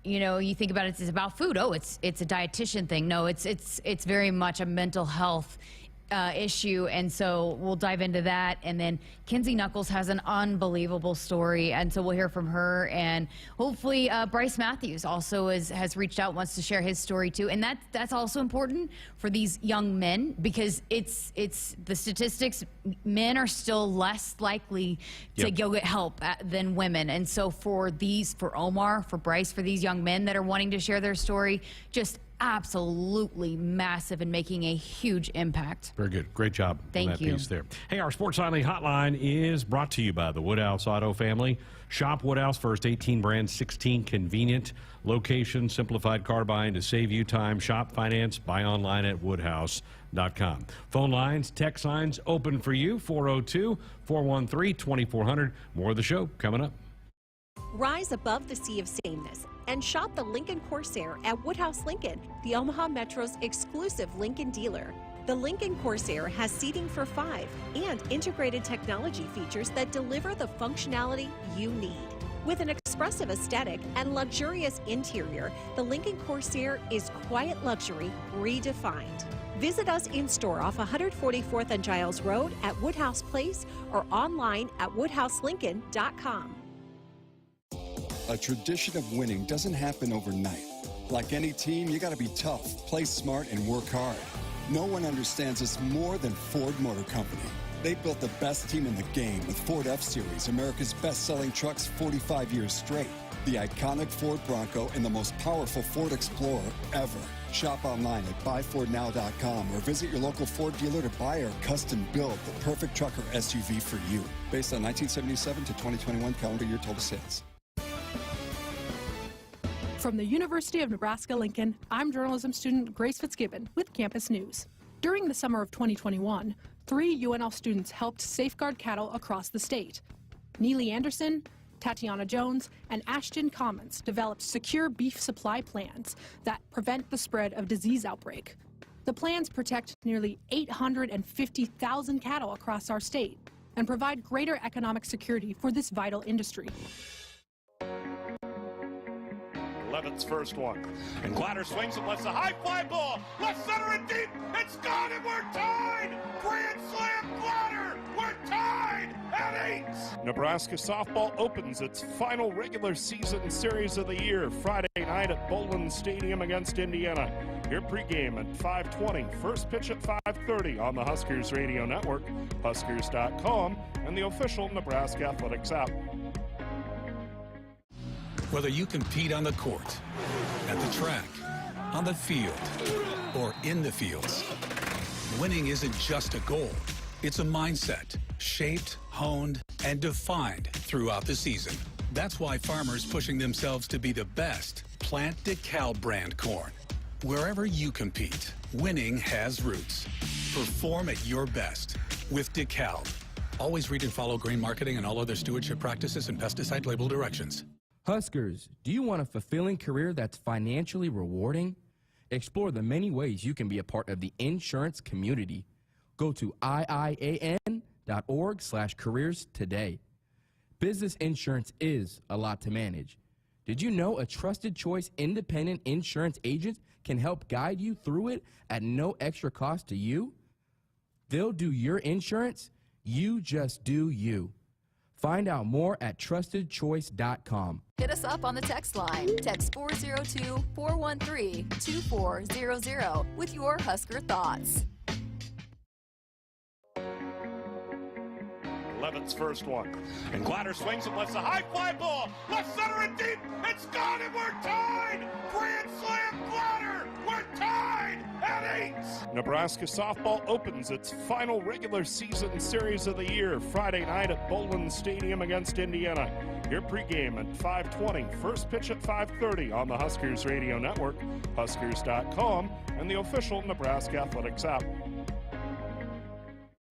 you know, you think about it, it's about food. Oh, it's a dietitian thing. No, it's very much a mental health issue, and so we'll dive into that. And then Kinsey Knuckles has an unbelievable story, and so we'll hear from her. And hopefully Bryce Matthews also has reached out, wants to share his story too. And that's also important for these young men, because it's the statistics, men are still less likely to go get help than women. And so for Omar, for Bryce, for these young men that are wanting to share their story, just absolutely massive and making a huge impact. Very good. Great job on that piece there. Hey, our Sports Nightly hotline is brought to you by the Woodhouse Auto family. Shop Woodhouse, first 18 brands, 16 convenient locations, simplified car buying to save you time. Shop, finance, buy online at woodhouse.com. Phone lines, text lines open for you, 402-413-2400. More of the show coming up. Rise above the sea of sameness and shop the Lincoln Corsair at Woodhouse Lincoln, the Omaha Metro's exclusive Lincoln dealer. The Lincoln Corsair has seating for 5 and integrated technology features that deliver the functionality you need. With an expressive aesthetic and luxurious interior, the Lincoln Corsair is quiet luxury redefined. Visit us in store off 144th and Giles Road at Woodhouse Place or online at woodhouselincoln.com. A tradition of winning doesn't happen overnight. Like any team, you gotta be tough, play smart, and work hard. No one understands this more than Ford Motor Company. They built the best team in the game with Ford F-Series, America's best-selling trucks 45 years straight, the iconic Ford Bronco, and the most powerful Ford Explorer ever. Shop online at buyfordnow.com or visit your local Ford dealer to buy or custom build the perfect truck or SUV for you. Based on 1977 to 2021 calendar year total sales. From the University of Nebraska-Lincoln, I'm journalism student Grace Fitzgibbon with Campus News. During the summer of 2021, 3 UNL students helped safeguard cattle across the state. Neely Anderson, Tatiana Jones, and Ashton Commons developed secure beef supply plans that prevent the spread of disease outbreak. The plans protect nearly 850,000 cattle across our state and provide greater economic security for this vital industry. Levett's first one. And Glatter swings and lets a high fly ball. Left center and deep. It's gone and we're tied. Grand slam Glatter. We're tied at 8. Nebraska softball opens its final regular season series of the year Friday night at Bowlin Stadium against Indiana. Here pregame at 5:20. First pitch at 5:30 on the Huskers radio network, Huskers.com, and the official Nebraska Athletics app. Whether you compete on the court, at the track, on the field, or in the fields, winning isn't just a goal. It's a mindset, shaped, honed, and defined throughout the season. That's why farmers pushing themselves to be the best plant DeKalb brand corn. Wherever you compete, winning has roots. Perform at your best with DeKalb. Always read and follow grain marketing and all other stewardship practices and pesticide label directions. Huskers, do you want a fulfilling career that's financially rewarding? Explore the many ways you can be a part of the insurance community. Go to iian.org/careers today. Business insurance is a lot to manage. Did you know a trusted choice independent insurance agent can help guide you through it at no extra cost to you? They'll do your insurance. You just do you. Find out more at trustedchoice.com. Hit us up on the text line. Text 402-413-2400 with your Husker thoughts. Levett's first one. And Glatter swings and lets the high fly ball. Left center and deep. It's gone and we're tied. Grand slam Glatter. We're tied at 8. Nebraska softball opens its final regular season series of the year Friday night at Bowlin Stadium against Indiana. Your pregame at 5:20. First pitch at 5:30 on the Huskers Radio Network, Huskers.com, and the official Nebraska Athletics app.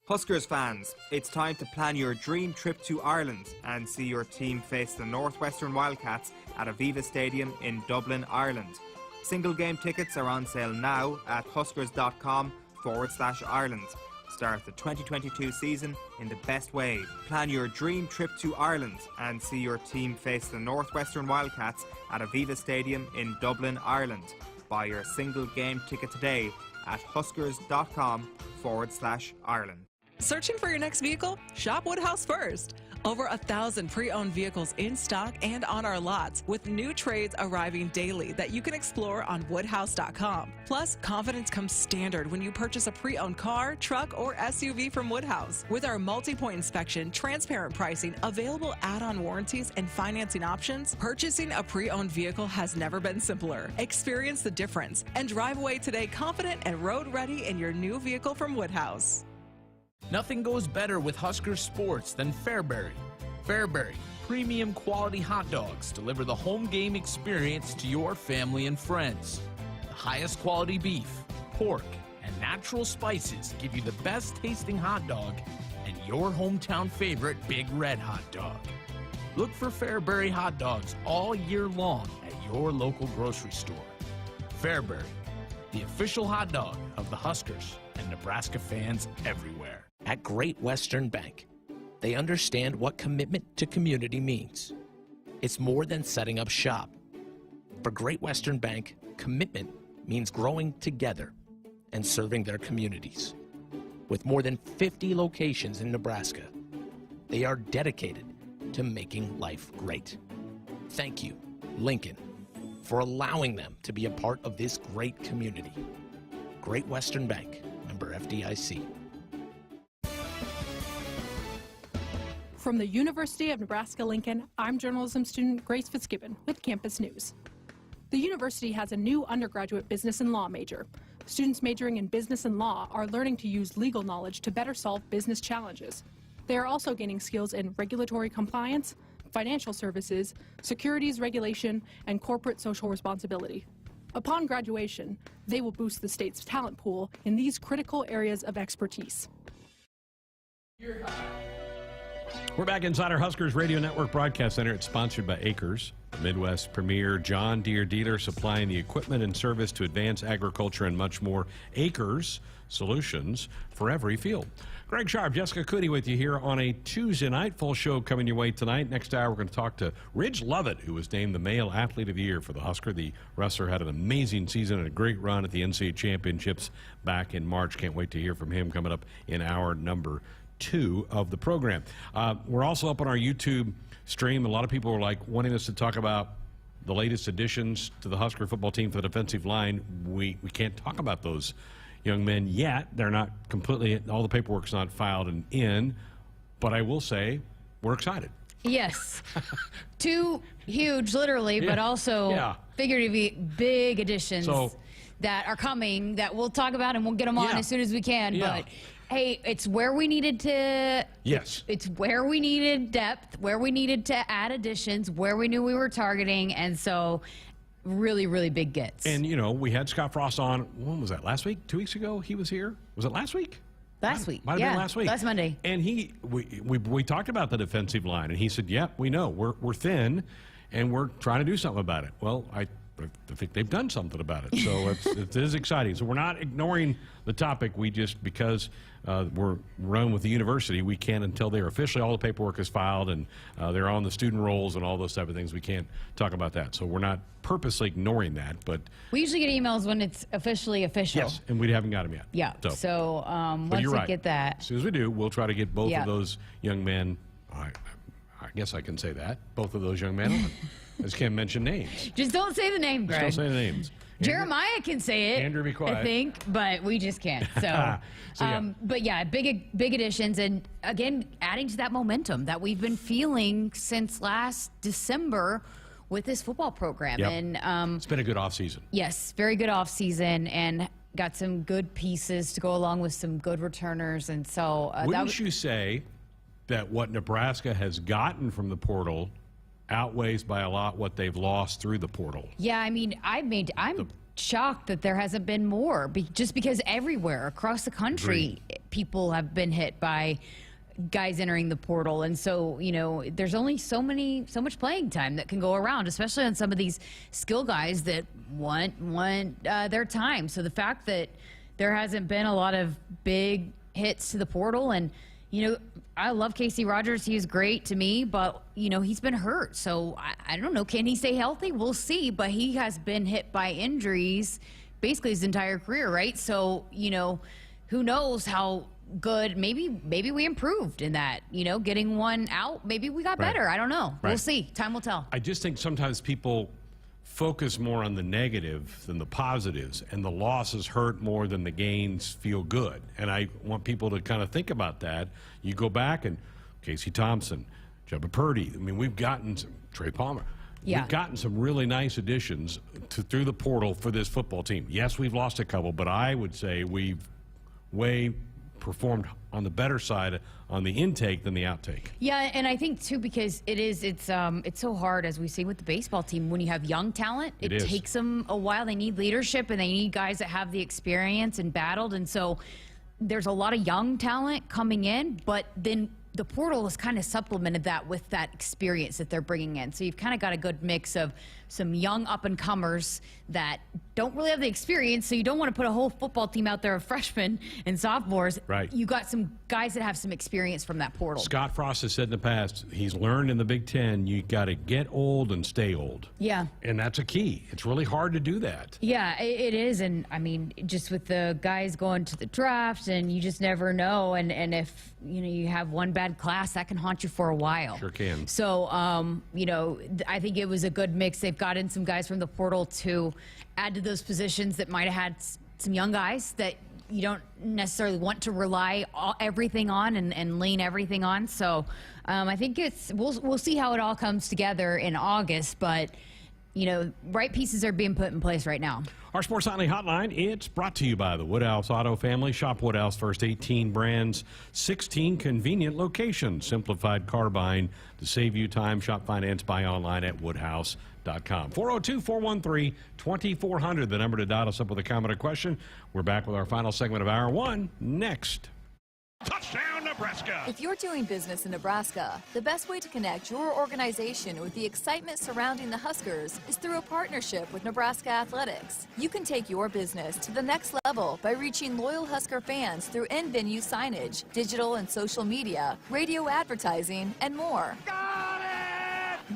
Huskers fans, it's time to plan your dream trip to Ireland and see your team face the Northwestern Wildcats at Aviva Stadium in Dublin, Ireland. Single game tickets are on sale now at huskers.com/Ireland. Start the 2022 season in the best way. Plan your dream trip to Ireland and see your team face the Northwestern Wildcats at Aviva Stadium in Dublin, Ireland. Buy your single game ticket today at huskers.com/Ireland. Searching for your next vehicle? Shop Woodhouse first. Over 1,000 pre-owned vehicles in stock and on our lots, with new trades arriving daily that you can explore on woodhouse.com. Plus, confidence comes standard when you purchase a pre-owned car, truck, or SUV from Woodhouse. With our multi-point inspection, transparent pricing, available add-on warranties, and financing options, purchasing a pre-owned vehicle has never been simpler. Experience the difference and drive away today confident and road-ready in your new vehicle from Woodhouse. Nothing goes better with Husker sports than Fairbury. Fairbury, premium quality hot dogs deliver the home game experience to your family and friends. The highest quality beef, pork, and natural spices give you the best tasting hot dog and your hometown favorite Big Red hot dog. Look for Fairbury hot dogs all year long at your local grocery store. Fairbury, the official hot dog of the Huskers and Nebraska fans everywhere. At Great Western Bank, they understand what commitment to community means. It's more than setting up shop. For Great Western Bank, commitment means growing together and serving their communities. With more than 50 locations in Nebraska, they are dedicated to making life great. Thank you, Lincoln, for allowing them to be a part of this great community. Great Western Bank, member FDIC. From the University of Nebraska-Lincoln, I'm journalism student Grace Fitzgibbon with Campus News. The university has a new undergraduate business and law major. Students majoring in business and law are learning to use legal knowledge to better solve business challenges. They are also gaining skills in regulatory compliance, financial services, securities regulation, and corporate social responsibility. Upon graduation, they will boost the state's talent pool in these critical areas of expertise. We're back inside our Huskers Radio Network Broadcast Center. It's sponsored by Acres, the Midwest premier John Deere dealer supplying the equipment and service to advance agriculture and much more. Acres, solutions for every field. Greg Sharpe, Jessica Coody with you here on a Tuesday night. Full show coming your way tonight. Next hour, we're going to talk to Ridge Lovett, who was named the Male Athlete of the Year for the Husker. The wrestler had an amazing season and a great run at the NCAA Championships back in March. Can't wait to hear from him coming up in hour number 2 of the program. We're also up on our YouTube stream. A lot of people are wanting us to talk about the latest additions to the Husker football team for the defensive line. We can't talk about those young men yet. They're not completely, all the paperwork's not filed and in, but I will say we're excited. Yes. 2 huge, literally, but also figuratively big additions that are coming that we'll talk about and we'll get them on as soon as we can. But hey, it's where we needed to. Yes. It's where we needed depth, where we needed to add additions, where we knew we were targeting. And so really, really big gets. And, you know, we had Scott Frost on, when was that, last week? 2 weeks ago he was here? Was it last week? Last week. Might have been last week. Last Monday. And we talked about the defensive line, and he said, we know. We're thin, and we're trying to do something about it. Well, I I think they've done something about it. So it is exciting. So we're not ignoring the topic. We just, because we're run with the university, we can't, until they're officially, all the paperwork is filed and they're on the student rolls and all those type of things, we can't talk about that. So we're not purposely ignoring that, but We usually get emails when it's officially official. yes, and we haven't got them yet. Yeah. So once you're we right. get that. As soon as we do, we'll try to get both Yeah. of those young men. I guess I can say that. Both of those young men on. I just can't mention names. Just don't say the name, Greg. Just don't say the names. Jeremiah can say it. Andrew, be quiet. I think, but we just can't. So, but yeah, big additions, and again, adding to that momentum that we've been feeling since last December with this football program. Yep. And it's been a good offseason. yes, very good off season, and got some good pieces to go along with some good returners, and so Wouldn't you say that what Nebraska has gotten from the portal outweighs by a lot what they've lost through the portal? Yeah, I mean, I'm shocked that there hasn't been more, just because everywhere across the country, people have been hit by guys entering the portal, and so there's only so much playing time that can go around, especially on some of these skill guys that want their time. So the fact that there hasn't been a lot of big hits to the portal, and I love Casey Rogers. He is great to me, but, he's been hurt. So I don't know. Can he stay healthy? We'll see. But he has been hit by injuries basically his entire career, right? So, who knows how good. Maybe we improved in that, getting one out. Maybe we got better. I don't know. We'll see. Time will tell. I just think sometimes people focus more on the negative than the positives, and the losses hurt more than the gains feel good. And I want people to kind of think about that. You go back and Casey Thompson, Jebba Purdy. I mean, we've gotten some, Trey Palmer. Yeah. We've gotten some really nice additions through the portal for this football team. Yes, we've lost a couple, but I would say we've performed on the better side on the intake than the outtake. Yeah, and I think too, because it's so hard, as we see with the baseball team, when you have young talent, it takes them a while. They need leadership, and they need guys that have the experience and battled, and so there's a lot of young talent coming in, but then the portal has kind of supplemented that with that experience that they're bringing in. So you've kind of got a good mix of some young up-and-comers that don't really have the experience, so you don't want to put a whole football team out there of freshmen and sophomores. Right. You got some guys that have some experience from that portal. Scott Frost has said in the past, he's learned in the Big Ten, you got to get old and stay old. Yeah. And that's a key. It's really hard to do that. Yeah, it is. And I mean, just with the guys going to the draft, and you just never know. And if you have one bad class, that can haunt you for a while. Sure can. So, I think it was a good mix. They've got in some guys from the portal to add to those positions that might have had some young guys that you don't necessarily want to rely everything on and lean everything on. So I think we'll see how it all comes together in August, but right pieces are being put in place right now. Our Sports Nightly Hotline, it's brought to you by the Woodhouse Auto Family. Shop Woodhouse first 18 brands, 16 convenient locations. Simplified car buying to save you time. Shop finance, buy online at woodhouse.com. 402-413-2400, the number to dial us up with a comment or question. We're back with our final segment of Hour 1 next. Touchdown, Nebraska! If you're doing business in Nebraska, the best way to connect your organization with the excitement surrounding the Huskers is through a partnership with Nebraska Athletics. You can take your business to the next level by reaching loyal Husker fans through in-venue signage, digital and social media, radio advertising, and more.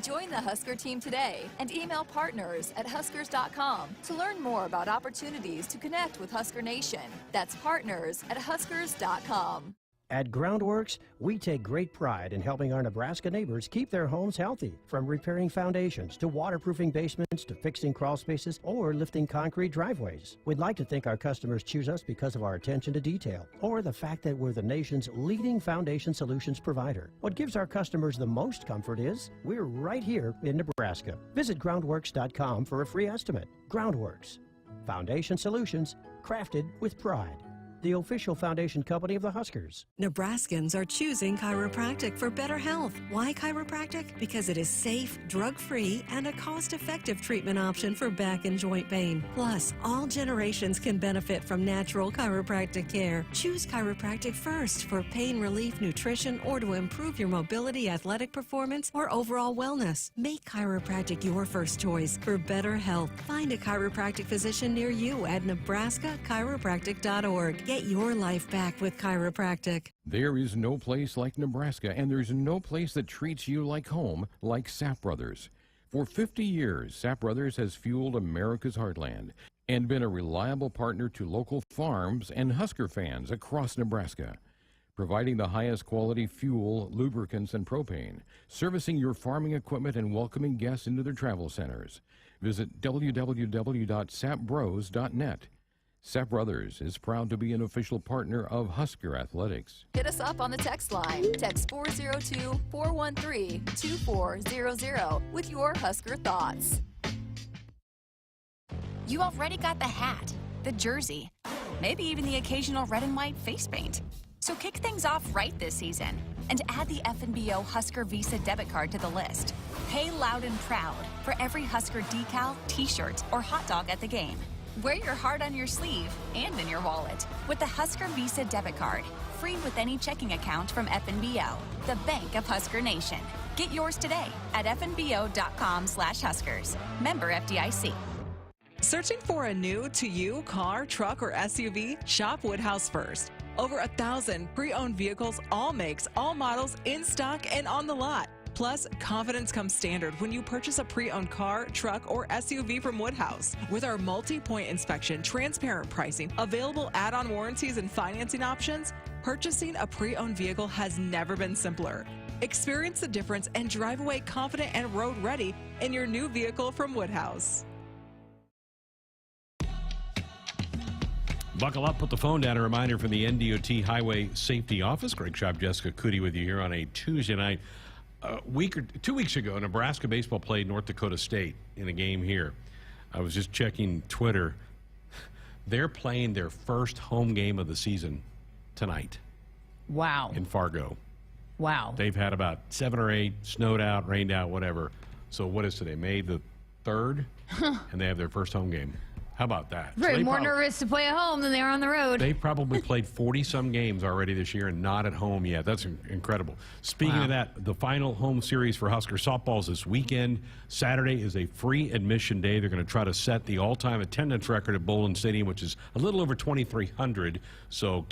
Join the Husker team today and email partners@huskers.com to learn more about opportunities to connect with Husker Nation. That's partners@huskers.com. At Groundworks, we take great pride in helping our Nebraska neighbors keep their homes healthy. From repairing foundations to waterproofing basements to fixing crawl spaces or lifting concrete driveways. We'd like to think our customers choose us because of our attention to detail or the fact that we're the nation's leading foundation solutions provider. What gives our customers the most comfort is we're right here in Nebraska. Visit groundworks.com for a free estimate. Groundworks, foundation solutions crafted with pride. the official foundation company of the Huskers. Nebraskans are choosing chiropractic for better health. Why chiropractic? Because it is safe, drug-free, and a cost-effective treatment option for back and joint pain. Plus, all generations can benefit from natural chiropractic care. Choose chiropractic first for pain relief, nutrition, or to improve your mobility, athletic performance, or overall wellness. Make chiropractic your first choice for better health. Find a chiropractic physician near you at nebraska-chiropractic.org. Get your life back with chiropractic. There is no place like Nebraska, and there's no place that treats you like home like Sap Brothers. For 50 years, Sap Brothers has fueled America's heartland and been a reliable partner to local farms and Husker fans across Nebraska, providing the highest quality fuel, lubricants, and propane, servicing your farming equipment, and welcoming guests into their travel centers. Visit www.sapbros.net. Sap Brothers is proud to be an official partner of Husker Athletics. Hit us up on the text line. Text 402-413-2400 with your Husker thoughts. You already got the hat, the jersey, maybe even the occasional red and white face paint. So kick things off right this season and add the FNBO Husker Visa debit card to the list. Pay loud and proud for every Husker decal, t-shirt, or hot dog at the game. Wear your heart on your sleeve and in your wallet with the Husker Visa debit card, free with any checking account from FNBO, the bank of Husker Nation. Get yours today at fnbo.com/Huskers. Member FDIC. Searching for a new to-you car, truck, or SUV? Shop Woodhouse first. Over 1,000 pre-owned vehicles, all makes, all models, in stock and on the lot. Plus, confidence comes standard when you purchase a pre-owned car, truck, or SUV from Woodhouse. With our multi-point inspection, transparent pricing, available add-on warranties, and financing options, purchasing a pre-owned vehicle has never been simpler. Experience the difference and drive away confident and road-ready in your new vehicle from Woodhouse. Buckle up, put the phone down. A reminder from the NDOT Highway Safety Office. Greg Sharpe Jessica Coody with you here on a Tuesday night. 2 weeks ago, Nebraska baseball played North Dakota State in a game here. I was just checking Twitter. They're playing their first home game of the season tonight. Wow. In Fargo. Wow. They've had about 7 or 8, snowed out, rained out, whatever. So what is today? May the 3rd? And they have their first home game. How about that? Very more nervous to play at home than they are on the road. They've probably played 40-some games already this year and not at home yet. That's incredible. Speaking of that, the final home series for Husker softball is this weekend. Saturday is a free admission day. They're going to try to set the all-time attendance record at Bowling Stadium, which is a little over 2,300. So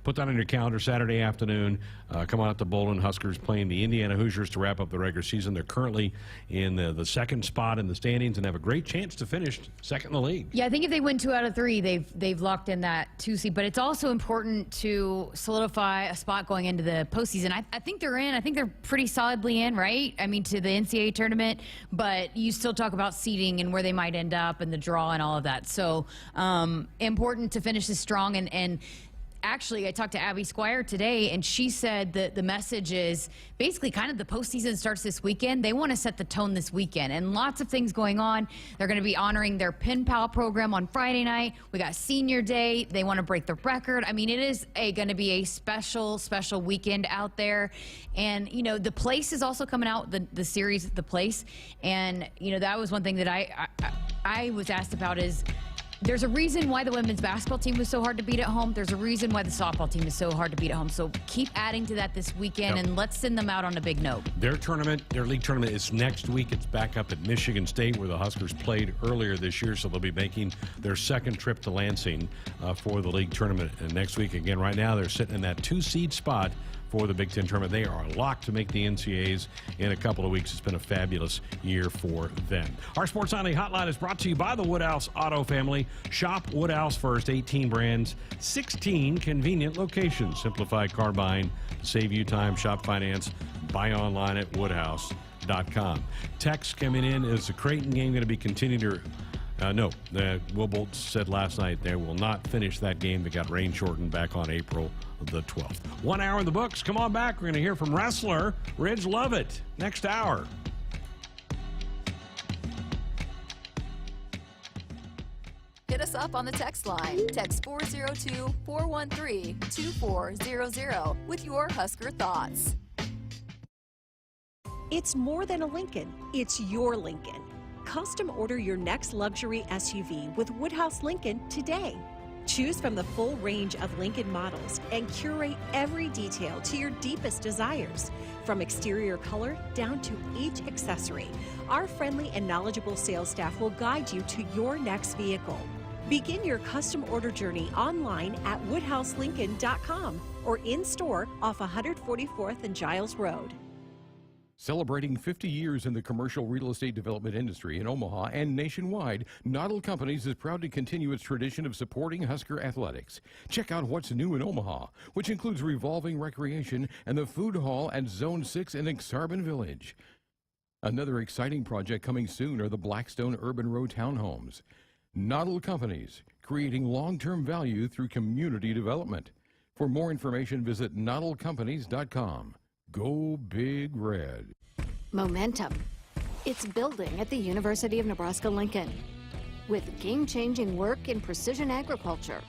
put that on your calendar Saturday afternoon. Come on out to Bowling. Huskers playing the Indiana Hoosiers to wrap up the regular season. They're currently in the second spot in the standings and have a great chance to finish second in the league. Yeah, I think if they win 2 out of 3, they've locked in that 2 seed. But it's also important to solidify a spot going into the postseason. I think they're in. I think they're pretty solidly in, right? I mean, to the NCAA tournament. But you still talk about seeding and where they might end up and the draw and all of that. So important to finish this strong. And actually, I talked to Abby Squire today, and she said that the message is basically kind of the postseason starts this weekend. They want to set the tone this weekend, and lots of things going on. They're going to be honoring their Pen Pal program on Friday night. We got Senior Day. They want to break the record. I mean, it is going to be a special, special weekend out there. And, you know, The Place is also coming out, the series The Place. And, you know, that was one thing that I was asked about is, there's a reason why the women's basketball team was so hard to beat at home. There's a reason why the softball team is so hard to beat at home. So keep adding to that this weekend, and let's send them out on a big note. Their league tournament is next week. It's back up at Michigan State, where the Huskers played earlier this year. So they'll be making their second trip to Lansing for the league tournament next week. Again, right now they're sitting in that 2-seed spot for the Big Ten tournament. They are locked to make the NCAAs in a couple of weeks. It's been a fabulous year for them. Our Sports Nightly Hotline is brought to you by the Woodhouse Auto family. Shop Woodhouse first. 18 brands, 16 convenient locations. Simplified car buying, save you time. Shop finance. Buy online at woodhouse.com. Text coming in. Is the Creighton game going to be continued or no, Will Bolt said last night they will not finish that game that got rain shortened back on April the 12th. 1 hour in the books. Come on back. We're going to hear from wrestler Ridge Lovett next hour. Hit us up on the text line. Text 402-413-2400 with your Husker thoughts. It's more than a Lincoln, it's your Lincoln. Custom order your next luxury SUV with Woodhouse Lincoln today. Choose from the full range of Lincoln models and curate every detail to your deepest desires. From exterior color down to each accessory, our friendly and knowledgeable sales staff will guide you to your next vehicle. Begin your custom order journey online at woodhouselincoln.com or in-store off 144th and Giles Road. Celebrating 50 years in the commercial real estate development industry in Omaha and nationwide, Noddle Companies is proud to continue its tradition of supporting Husker athletics. Check out what's new in Omaha, which includes revolving recreation and the food hall at Zone 6 in Exarban Village. Another exciting project coming soon are the Blackstone Urban Row townhomes. Noddle Companies, creating long-term value through community development. For more information, visit noddlecompanies.com. Go Big Red. Momentum. It's building at the University of Nebraska-Lincoln. With game-changing work in precision agriculture,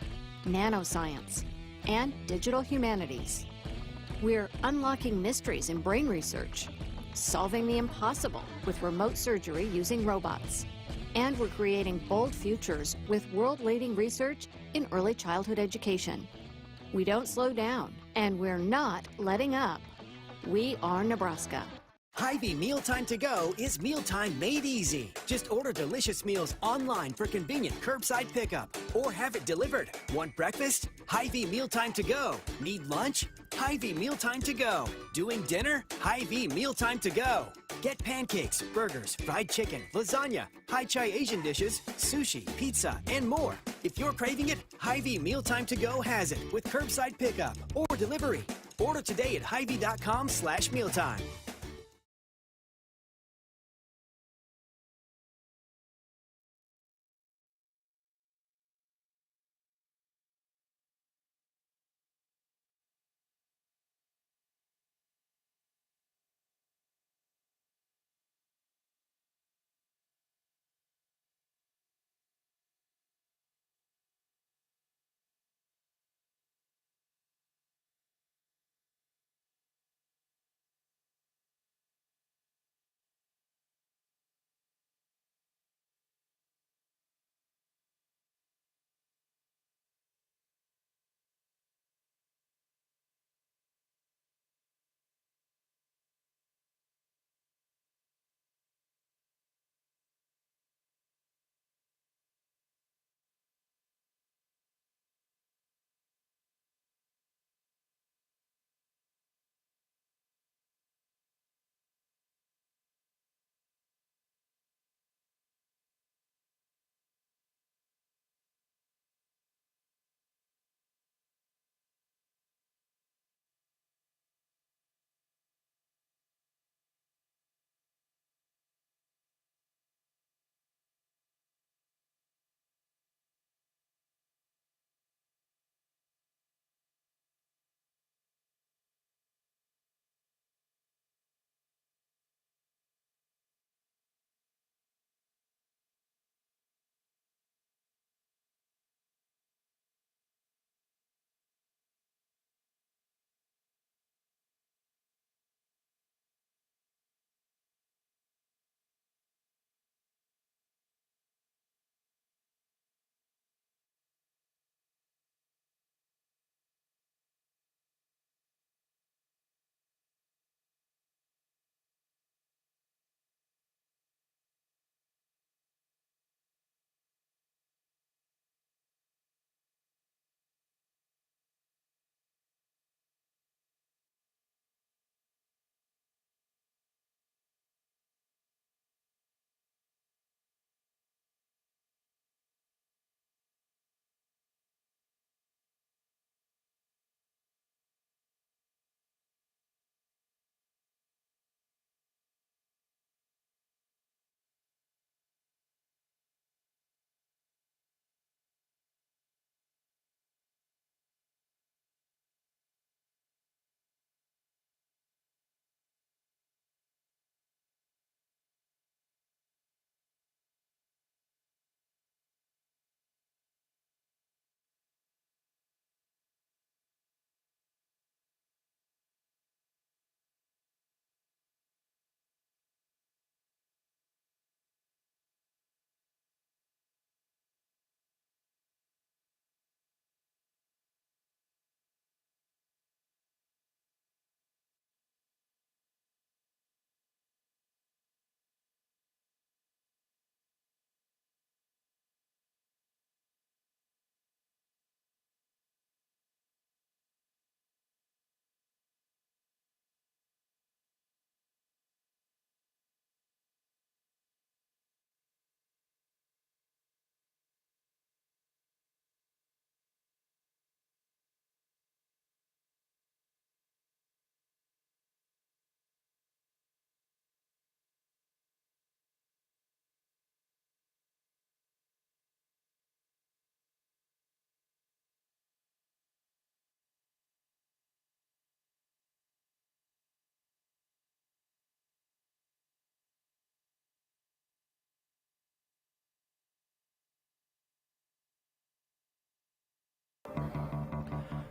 nanoscience, and digital humanities. We're unlocking mysteries in brain research, solving the impossible with remote surgery using robots. And we're creating bold futures with world-leading research in early childhood education. We don't slow down, and we're not letting up. We are Nebraska. Hy-Vee Mealtime to Go is mealtime made easy. Just order delicious meals online for convenient curbside pickup or have it delivered. Want breakfast? Hy-Vee Mealtime to Go. Need lunch? Hy-Vee Mealtime to Go. Doing dinner? Hy-Vee Mealtime to Go. Get pancakes, burgers, fried chicken, lasagna, Hai Chai Asian dishes, sushi, pizza, and more. If you're craving it, Hy-Vee Mealtime to Go has it with curbside pickup or delivery. Order today at Hy-Vee.com/mealtime.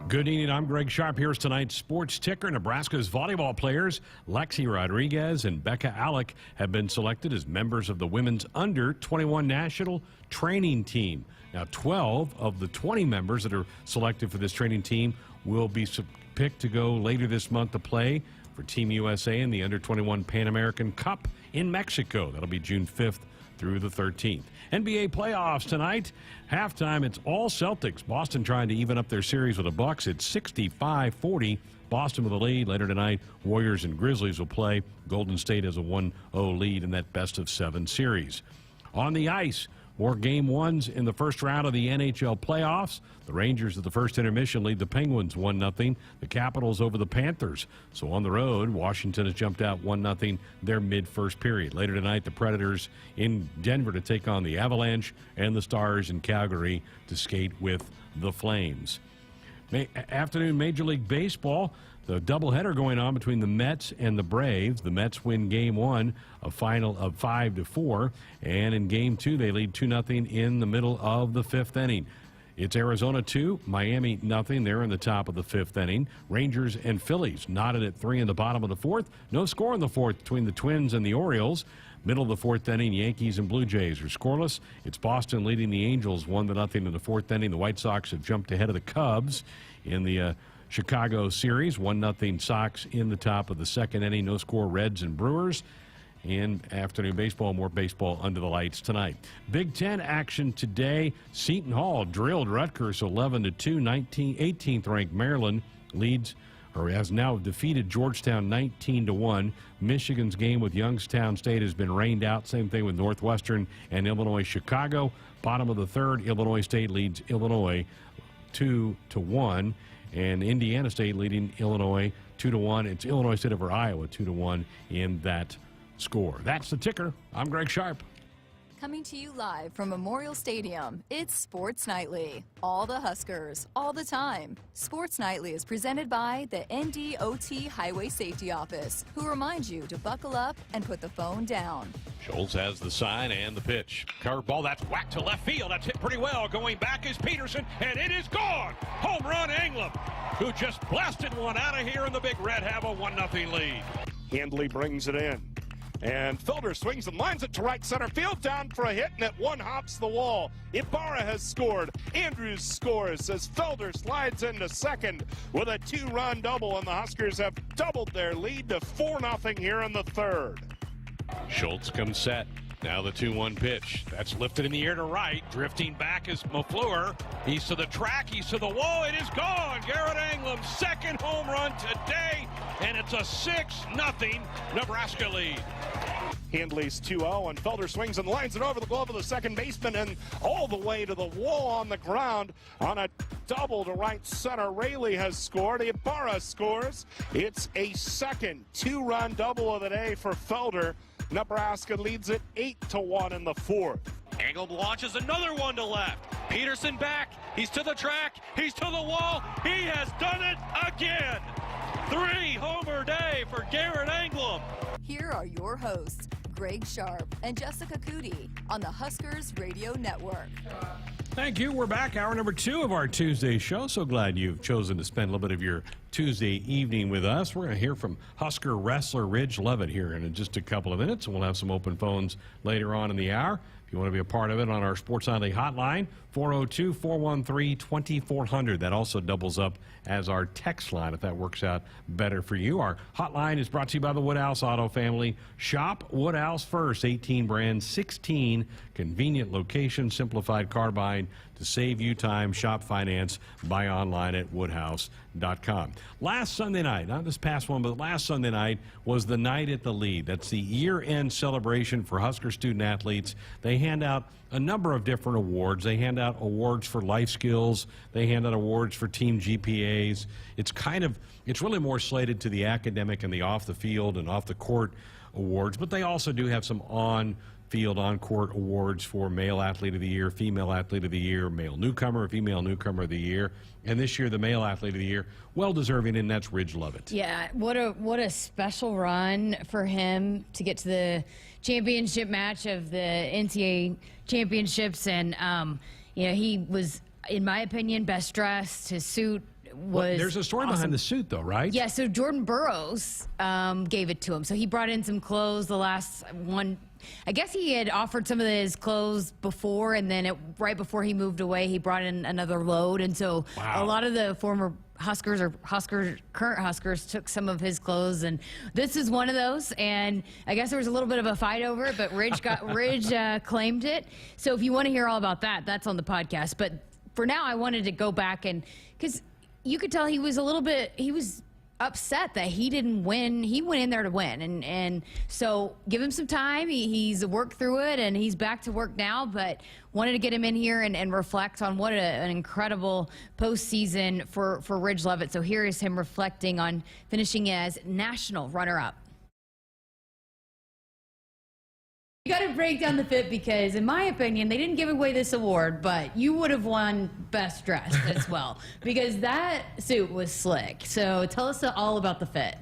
Good evening. I'm Greg Sharpe. Here's tonight's sports ticker. Nebraska's volleyball players Lexi Rodriguez and Becca Alec have been selected as members of the women's under-21 national training team. Now, 12 of the 20 members that are selected for this training team will be picked to go later this month to play for Team USA in the under-21 Pan American Cup in Mexico. That'll be June 5th through the 13th. NBA playoffs tonight. Halftime, it's all Celtics. Boston trying to even up their series with the Bucks. It's 65-40. Boston with a lead. Later tonight, Warriors and Grizzlies will play. Golden State has a 1-0 lead in that best-of-7 series. On the ice, more game ones in the first round of the NHL playoffs. The Rangers at the first intermission lead the Penguins 1-0. The Capitals over the Panthers. So on the road, Washington has jumped out 1-0 their mid-first period. Later tonight, the Predators in Denver to take on the Avalanche, and the Stars in Calgary to skate with the Flames. Afternoon Major League Baseball. The doubleheader going on between the Mets and the Braves. The Mets win Game 1, a final of 5-4. And in Game 2, they lead 2-0 in the middle of the 5th inning. It's Arizona 2, Miami 0. They're in the top of the 5th inning. Rangers and Phillies knotted at 3 in the bottom of the 4th. No score in the 4th between the Twins and the Orioles. Middle of the 4th inning, Yankees and Blue Jays are scoreless. It's Boston leading the Angels 1-0 in the 4th inning. The White Sox have jumped ahead of the Cubs in the Chicago series. 1-0 Sox in the top of the 2nd inning. No score, Reds and Brewers. And afternoon baseball, more baseball under the lights tonight. Big Ten action today. Seton Hall drilled Rutgers 11-2. 18th ranked Maryland leads or has now defeated Georgetown 19-1. Michigan's game with Youngstown State has been rained out. Same thing with Northwestern and Illinois Chicago. Bottom of the 3rd, Illinois State leads Illinois 2-1. And Indiana State leading Illinois 2-1. It's Illinois State over Iowa 2-1 in that score. That's the ticker. I'm Greg Sharpe. Coming to you live from Memorial Stadium, it's Sports Nightly. All the Huskers, all the time. Sports Nightly is presented by the NDOT Highway Safety Office, who reminds you to buckle up and put the phone down. Schultz has the sign and the pitch. Curveball, that's whacked to left field. That's hit pretty well. Going back is Peterson, and it is gone. Home run, England, who just blasted one out of here, and the Big Red have a 1-0 lead. Handley brings it in. And Felder swings and lines it to right center field, down for a hit, and it one hops the wall. Ibarra has scored. Andrews scores as Felder slides into second with a 2-run double, and the Huskers have doubled their lead to 4-0 here in the 3rd. Schultz comes set. Now the 2-1 pitch. That's lifted in the air to right. Drifting back is McFleur. He's to the track. He's to the wall. It is gone. Garrett Anglam's second home run today, and it's a 6-0 Nebraska lead. Handley's 2-0, and Felder swings and lines it over the glove of the second baseman and all the way to the wall on the ground on a double to right center. Rayleigh has scored. Ibarra scores. It's a second 2-run double of the day for Felder. Nebraska leads it 8-1 in the 4th. Anglam launches another one to left. Peterson back. He's to the track. He's to the wall. He has done it again. 3-homer day for Garrett Anglam. Here are your hosts, Greg Sharpe and Jessica Coody on the Huskers Radio Network. Thank you. We're back. Hour number 2 of our Tuesday show. So glad you've chosen to spend a little bit of your Tuesday evening with us. We're going to hear from Husker wrestler Ridge Lovett here in just a couple of minutes. We'll have some open phones later on in the hour. If you want to be a part of it on our Sports Nightly hotline, 402-413-2400. That also doubles up as our text line if that works out better for you. Our hotline is brought to you by the Woodhouse Auto Family. Shop Woodhouse first. 18 brands, 16 convenient locations, simplified car buying to save you time. Shop finance, buy online at woodhouse.com. Last Sunday night, not this past one, but last Sunday night was the Night at the Lead. That's the year-end celebration for Husker student athletes. They hand out a number of different awards. They hand out awards for life skills. They hand out awards for team GPAs. It's really more slated to the academic and the off the field and off the court awards, but they also do have some on-field, on-court awards for male athlete of the year, female athlete of the year, male newcomer, female newcomer of the year. And this year, the male athlete of the year, well-deserving, and that's Ridge Lovett. Yeah, what a special run for him to get to the championship match of the NCAA championships. And, he was, in my opinion, best dressed. His suit was There's a story awesome. behind the suit, though, right? Yeah, so Jordan Burroughs gave it to him. So he brought in some clothes the last one. I guess he had offered some of his clothes before, and then right before he moved away, he brought in another load. And so a lot of the former Huskers or current Huskers took some of his clothes, and this is one of those. And I guess there was a little bit of a fight over it, but Ridge claimed it. So if you want to hear all about that, that's on the podcast. But for now, I wanted to go back because you could tell he was upset that he didn't win. He went in there to win, and so give him some time. He's worked through it, and he's back to work now, but wanted to get him in here and reflect on what an incredible postseason for Ridge Lovett. So here is him reflecting on finishing as national runner-up. You got to break down the fit because, in my opinion, they didn't give away this award, but you would have won Best Dressed as well because that suit was slick. So tell us all about the fit.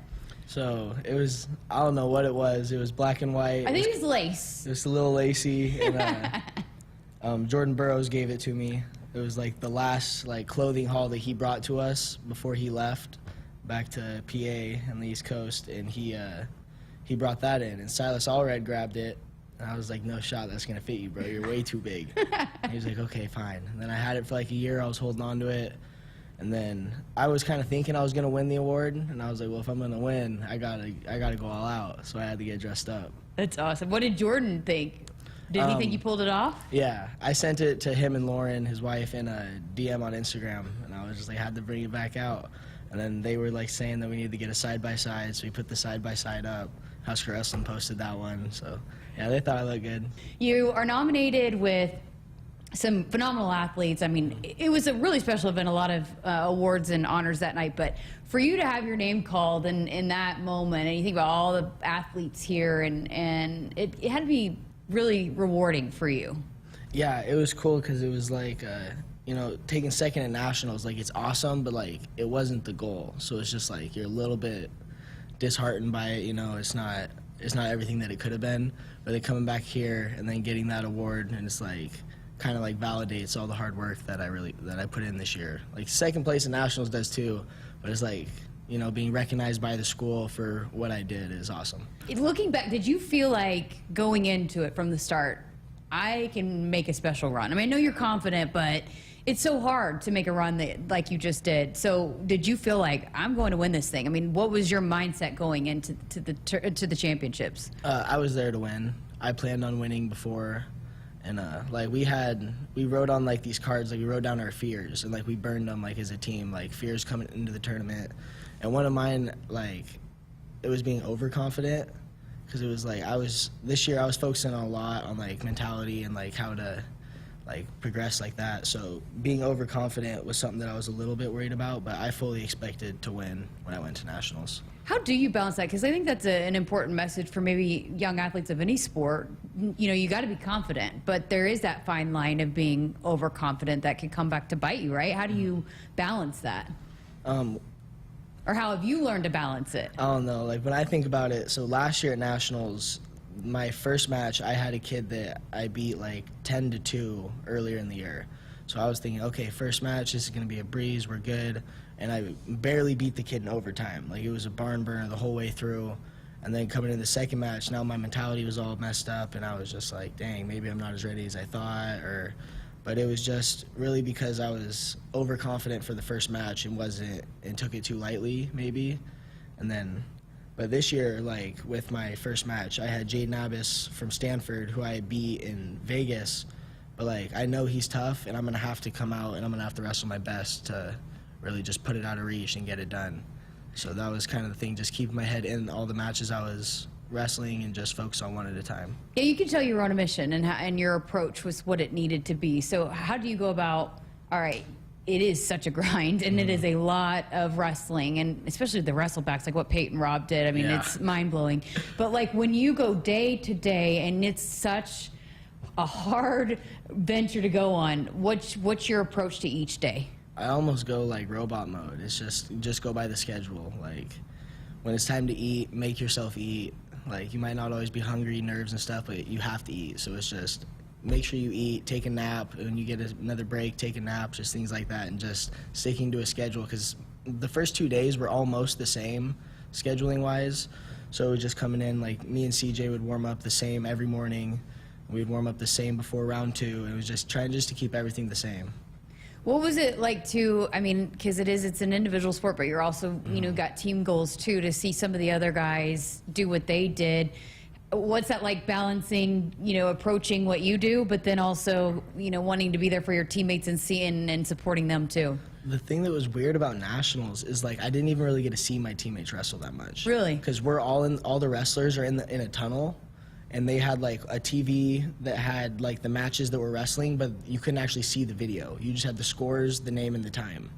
So it was, I don't know what it was. It was black and white. I think it was lace. It was a little lacy. And, Jordan Burroughs gave it to me. It was like the last clothing haul that he brought to us before he left back to PA on the East Coast, and he brought that in. And Silas Allred grabbed it. And I was like, no shot, that's going to fit you, bro. You're way too big. And he was like, okay, fine. And then I had it for like a year. I was holding on to it. And then I was kind of thinking I was going to win the award. And I was like, well, if I'm going to win, I gotta go all out. So I had to get dressed up. That's awesome. What did Jordan think? Did he think you pulled it off? Yeah. I sent it to him and Lauren, his wife, in a DM on Instagram. And I was just like, had to bring it back out. And then they were like saying that we needed to get a side-by-side. So we put the side-by-side up. Husker Wrestling posted that one. So, yeah, they thought I looked good. You are nominated with some phenomenal athletes. I mean, it was a really special event, a lot of awards and honors that night. But for you to have your name called in that moment, and you think about all the athletes here, and it had to be really rewarding for you. Yeah, it was cool because it was like, you know, taking second at nationals, like, it's awesome, but, like, it wasn't the goal. So it's just like you're a little bit disheartened by it, you know. It's not everything that it could have been, but then coming back here and then getting that award, and it's like kind of like validates all the hard work that I put in this year. Like, second place in nationals does too, but it's like, you know, being recognized by the school for what I did is awesome. Looking back, did you feel like going into it from the start, I can make a special run? I mean, I know you're confident, but it's so hard to make a run like you just did. So did you feel like, I'm going to win this thing? I mean, what was your mindset going into the championships? I was there to win. I planned on winning before. And like we wrote on like these cards, like we wrote down our fears, and like we burned them like as a team, like fears coming into the tournament. And one of mine, like, it was being overconfident, because it was like this year I was focusing a lot on like mentality and like how to like progress like that. So being overconfident was something that I was a little bit worried about, but I fully expected to win when I went to nationals. How do you balance that? Because I think that's an important message for maybe young athletes of any sport. You know, you got to be confident, but there is that fine line of being overconfident that can come back to bite you, right? How do you balance that? Or how have you learned to balance it? I don't know. Like, when I think about it, so last year at nationals, my first match, I had a kid that I beat like 10-2 earlier in the year. So I was thinking, okay, first match, this is going to be a breeze, we're good. And I barely beat the kid in overtime. Like, it was a barn burner the whole way through. And then coming into the second match, now my mentality was all messed up, and I was just like, dang, maybe I'm not as ready as I thought. But it was just really because I was overconfident for the first match and took it too lightly, maybe. But this year, like, with my first match, I had Jaden Abbas from Stanford, who I beat in Vegas. But, like, I know he's tough, and I'm going to have to come out, and I'm going to have to wrestle my best to really just put it out of reach and get it done. So that was kind of the thing, just keeping my head in all the matches I was wrestling and just focus on one at a time. Yeah, you could tell you were on a mission, and your approach was what it needed to be. So how do you go about, all right, it is such a grind, and it is a lot of wrestling, and especially the wrestlebacks, like what Peyton Robb did. I mean, It's mind-blowing. But, like, when you go day to day, and it's such a hard venture to go on, what's your approach to each day? I almost go like robot mode. It's just go by the schedule. Like, when it's time to eat, make yourself eat. Like, you might not always be hungry, nerves and stuff, but you have to eat. So it's just make sure you eat, take a nap. When you get another break, take a nap, just things like that, and just sticking to a schedule. Because the first 2 days were almost the same scheduling wise. So it was just coming in, like me and CJ would warm up the same every morning. We'd warm up the same before round 2. It was just trying to keep everything the same. What was it like to, I mean, because it's an individual sport, but you're also, you know, got team goals too, to see some of the other guys do what they did. What's that like balancing, you know, approaching what you do, but then also, you know, wanting to be there for your teammates and seeing and supporting them too? The thing that was weird about nationals is like I didn't even really get to see my teammates wrestle that much. Really? Because all the wrestlers are in a tunnel, and they had like a TV that had like the matches that were wrestling, but you couldn't actually see the video. You just had the scores, the name, and the time.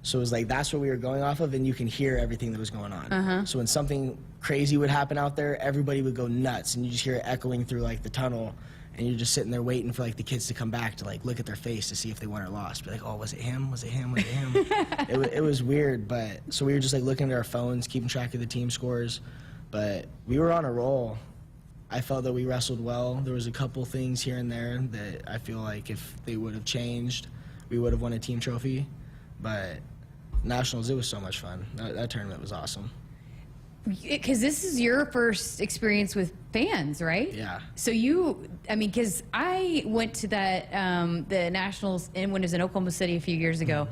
So it was like that's what we were going off of, and you can hear everything that was going on. So when something crazy would happen out there, everybody would go nuts, and you just hear it echoing through like the tunnel, and you're just sitting there waiting for like the kids to come back to like look at their face to see if they won or lost. Be like, oh, was it him? Was it him? Was it him? it was weird, but so we were just like looking at our phones, keeping track of the team scores, but we were on a roll. I felt that we wrestled well. There was a couple things here and there that I feel like if they would have changed, we would have won a team trophy, but nationals, it was so much fun. That tournament was awesome. Because this is your first experience with fans, right? Yeah. So because I went to that, the Nationals when it was in Oklahoma City a few years ago.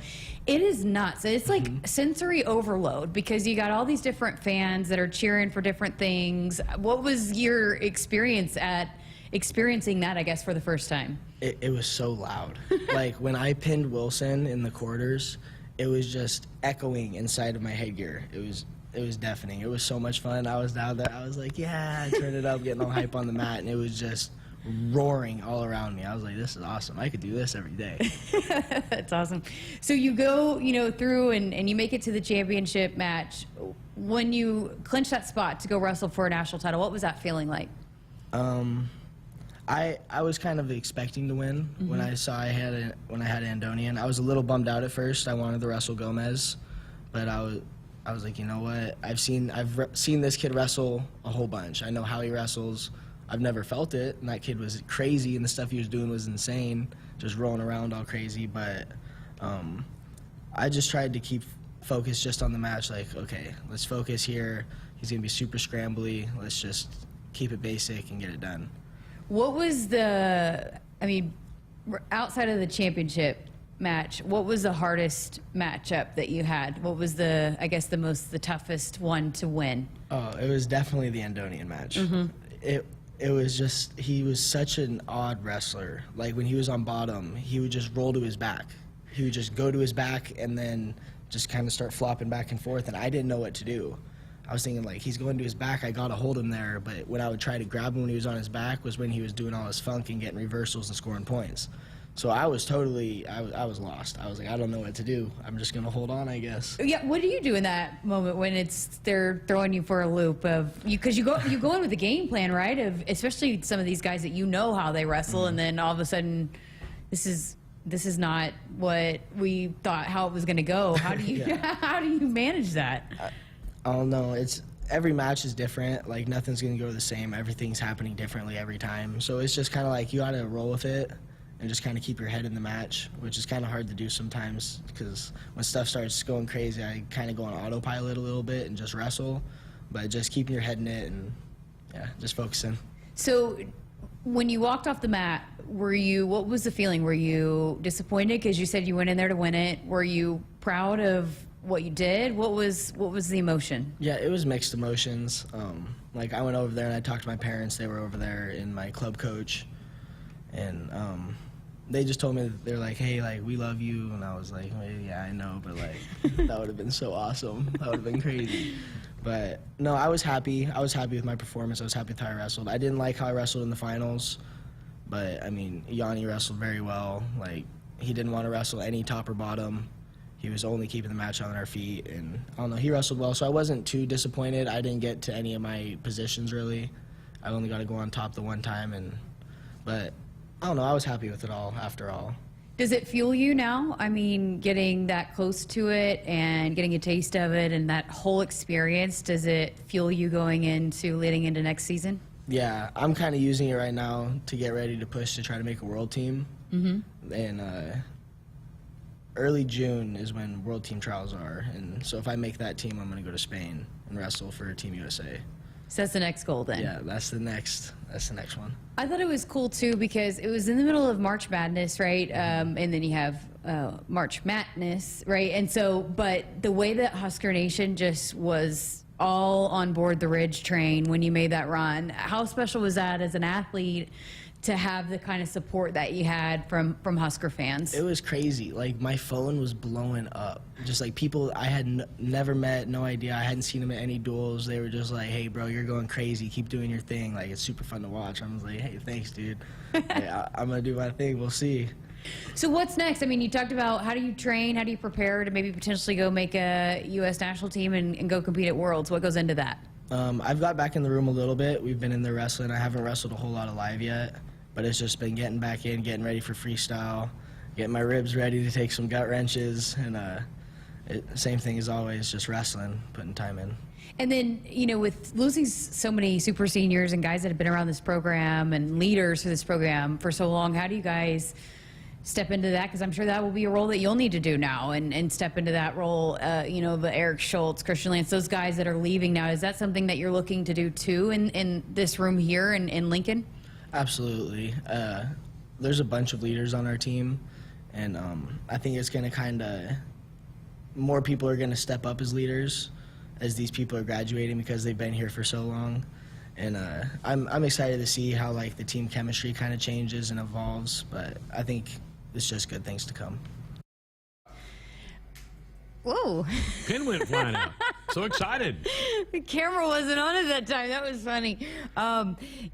It is nuts. It's like sensory overload because you got all these different fans that are cheering for different things. What was your experience at experiencing that, I guess, for the first time? It was so loud. Like when I pinned Wilson in the quarters, it was just echoing inside of my headgear. It was deafening. It was so much fun. I was down there. I was like, yeah, turn it up, getting all hype on the mat, and it was just roaring all around me. I was like, this is awesome. I could do this every day. That's awesome. So you go, you know, through and you make it to the championship match. When you clinch that spot to go wrestle for a national title, what was that feeling like? I was kind of expecting to win when I saw I had Andonian. I was a little bummed out at first. I wanted to wrestle Gomez, but I was like, you know what? I've seen this kid wrestle a whole bunch. I know how he wrestles. I've never felt it, and that kid was crazy, and the stuff he was doing was insane, just rolling around all crazy. But I just tried to keep focused just on the match. Like, okay, let's focus here. He's gonna be super scrambly. Let's just keep it basic and get it done. What was outside of the championship match, what was the hardest matchup that you had? What was the toughest one to win? Oh, it was definitely the Andonian match. It was just, he was such an odd wrestler. Like when he was on bottom, he would just roll to his back. He would just go to his back and then just kind of start flopping back and forth, and I didn't know what to do. I was thinking, like, he's going to his back, I gotta hold him there, but when I would try to grab him when he was on his back was when he was doing all his funk and getting reversals and scoring points. So I was I was lost. I was like, I don't know what to do. I'm just gonna hold on, I guess. Yeah, what do you do in that moment when they're throwing you for a loop because you go in with a game plan, right? Of especially some of these guys that you know how they wrestle, and then all of a sudden, this is not what we thought how it was gonna go. How do you how do you manage that? I don't know. Every match is different. Like nothing's gonna go the same. Everything's happening differently every time. So it's just kind of like you gotta roll with it and just kind of keep your head in the match, which is kind of hard to do sometimes because when stuff starts going crazy, I kind of go on autopilot a little bit and just wrestle, but just keeping your head in it and just focusing. So when you walked off the mat, what was the feeling? Were you disappointed because you said you went in there to win it? Were you proud of what you did? What was the emotion? Yeah, it was mixed emotions. Like I went over there and I talked to my parents. They were over there and my club coach, and they just told me that they're like, hey, like we love you, and I was like, well, yeah, I know, but like that would have been so awesome. That would have been crazy. But no, I was happy. I was happy with my performance. I was happy with how I wrestled. I didn't like how I wrestled in the finals, but I mean, Yanni wrestled very well. Like he didn't want to wrestle any top or bottom. He was only keeping the match on our feet, and I don't know, he wrestled well, so I wasn't too disappointed. I didn't get to any of my positions really. I only got to go on top the one time, but I don't know, I was happy with it all after all. Does it fuel you now? I mean, getting that close to it and getting a taste of it and that whole experience, does it fuel you leading into next season? Yeah, I'm kind of using it right now to get ready to push to try to make a world team. And early June is when World Team Trials are, and so if I make that team, I'm going to go to Spain and wrestle for Team USA. So that's the next goal then. Yeah, that's the next one. I thought it was cool too because it was in the middle of March Madness, right? And then you have March Madness, right? And so, but the way that Husker Nation just was all on board the Ridge train when you made that run, how special was that as an athlete to have the kind of support that you had from Husker fans? It was crazy. Like, my phone was blowing up. Just like people I had never met, no idea. I hadn't seen them at any duels. They were just like, hey, bro, you're going crazy. Keep doing your thing. Like, it's super fun to watch. I was like, hey, thanks, dude. I'm going to do my thing. We'll see. So what's next? I mean, you talked about how do you train, how do you prepare to maybe potentially go make a U.S. national team and go compete at Worlds? What goes into that? I've got back in the room a little bit. We've been in there wrestling. I haven't wrestled a whole lot of live yet. But it's just been getting back in, getting ready for freestyle, getting my ribs ready to take some gut wrenches, and same thing as always, just wrestling, putting time in. And then, you know, with losing so many super seniors and guys that have been around this program and leaders for this program for so long, how do you guys step into that? Because I'm sure that will be a role that you'll need to do now and step into that role, you know, the Eric Schultz, Christian Lance, those guys that are leaving now. Is that something that you're looking to do too in this room here in Lincoln? Absolutely. There's a bunch of leaders on our team, and I think it's going to kind of, more people are going to step up as leaders as these people are graduating because they've been here for so long. And I'm excited to see how, like, the team chemistry kind of changes and evolves, but I think it's just good things to come. Whoa. Pin went flying out. So excited. The camera wasn't on at that time. That was funny.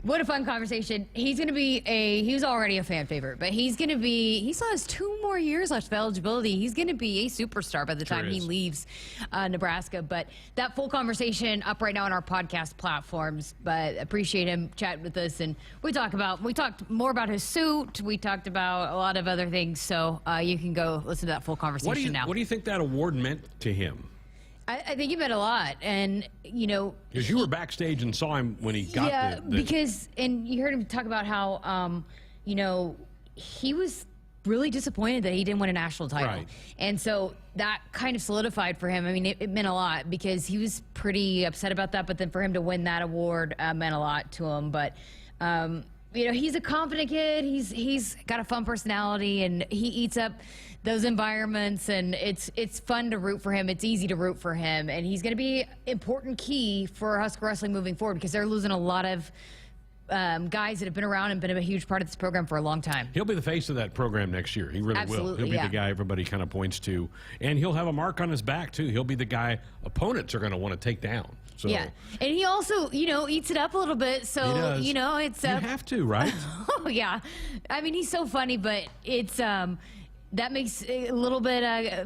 What a fun conversation. He's going to be he was already a fan favorite, but he still has 2 more years left of eligibility. He's going to be a superstar by the time he leaves Nebraska. But that full conversation up right now on our podcast platforms. But appreciate him chatting with us. And we talked more about his suit. We talked about a lot of other things. So you can go listen to that full conversation now. What do you think that award meant to him? I think he meant a lot, and you know, because you were backstage and saw him when he got and you heard him talk about how you know, he was really disappointed that he didn't win a national title, right. And so that kind of solidified for him. I mean, it meant a lot because he was pretty upset about that, but then for him to win that award meant a lot to him. But you know, he's a confident kid. He's got a fun personality, and he eats up those environments, and it's fun to root for him. It's easy to root for him, and he's going to be important key for Husker wrestling moving forward because they're losing a lot of guys that have been around and been a huge part of this program for a long time. He'll be the face of that program next year. He really will. He'll be the guy everybody kind of points to, and he'll have a mark on his back too. He'll be the guy opponents are going to want to take down. So, yeah, and he also, you know, eats it up a little bit. So, you know, it's you have to, right? Oh yeah, I mean, he's so funny, but it's that makes a little bit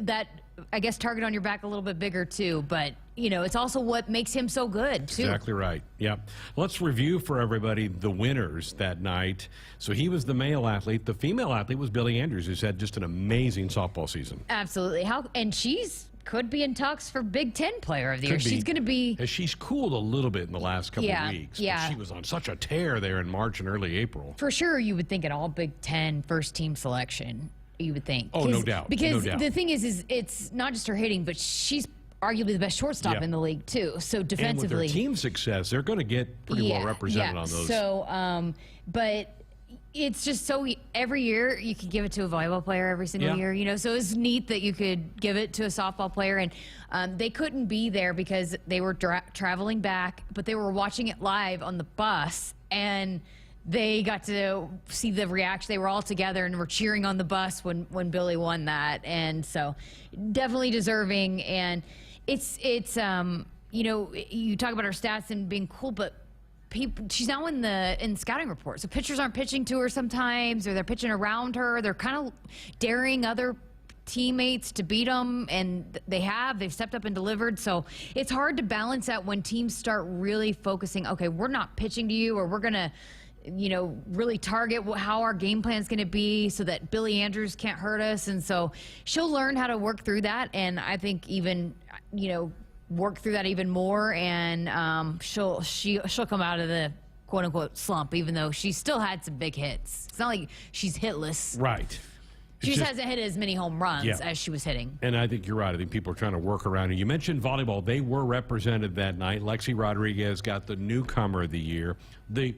that, I guess, target on your back a little bit bigger too. But you know, it's also what makes him so good too. Exactly right. Yep. Let's review for everybody the winners that night. So he was the male athlete. The female athlete was Billy Andrews, who's had just an amazing softball season. Absolutely. And she's could be in talks for Big Ten Player of the Year. She's going to be. She's cooled a little bit in the last couple of weeks. Yeah. She was on such a tear there in March and early April. For sure, you would think an all Big Ten first team selection. You would think. Oh, no doubt. Because the thing is it's not just her hitting, but she's arguably the best shortstop in the league too. So defensively, and with their team success, they're going to get pretty well represented on those. So, but it's just so every year you could give it to a volleyball player every single year, you know. So it's neat that you could give it to a softball player, and they couldn't be there because they were traveling back, but they were watching it live on the bus, and they got to see the reaction. They were all together and were cheering on the bus when Billy won that, and so definitely deserving. And it's you know, you talk about her stats and being cool, but she's now in scouting reports. So pitchers aren't pitching to her sometimes, or they're pitching around her. They're kind of daring other teammates to beat them, and they've stepped up and delivered. So it's hard to balance that when teams start really focusing, okay, we're not pitching to you, or we're going to, you know, really target how our game plan is going to be so that Billy Andrews can't hurt us. And so she'll learn how to work through that, and I think even, you know, work through that even more, and she'll come out of the quote-unquote slump, even though she still had some big hits. It's not like she's hitless. Right. She just hasn't hit as many home runs Yeah. as she was hitting. And I think you're right. I think people are trying to work around it. You mentioned volleyball. They were represented that night. Lexi Rodriguez got the newcomer of the year. The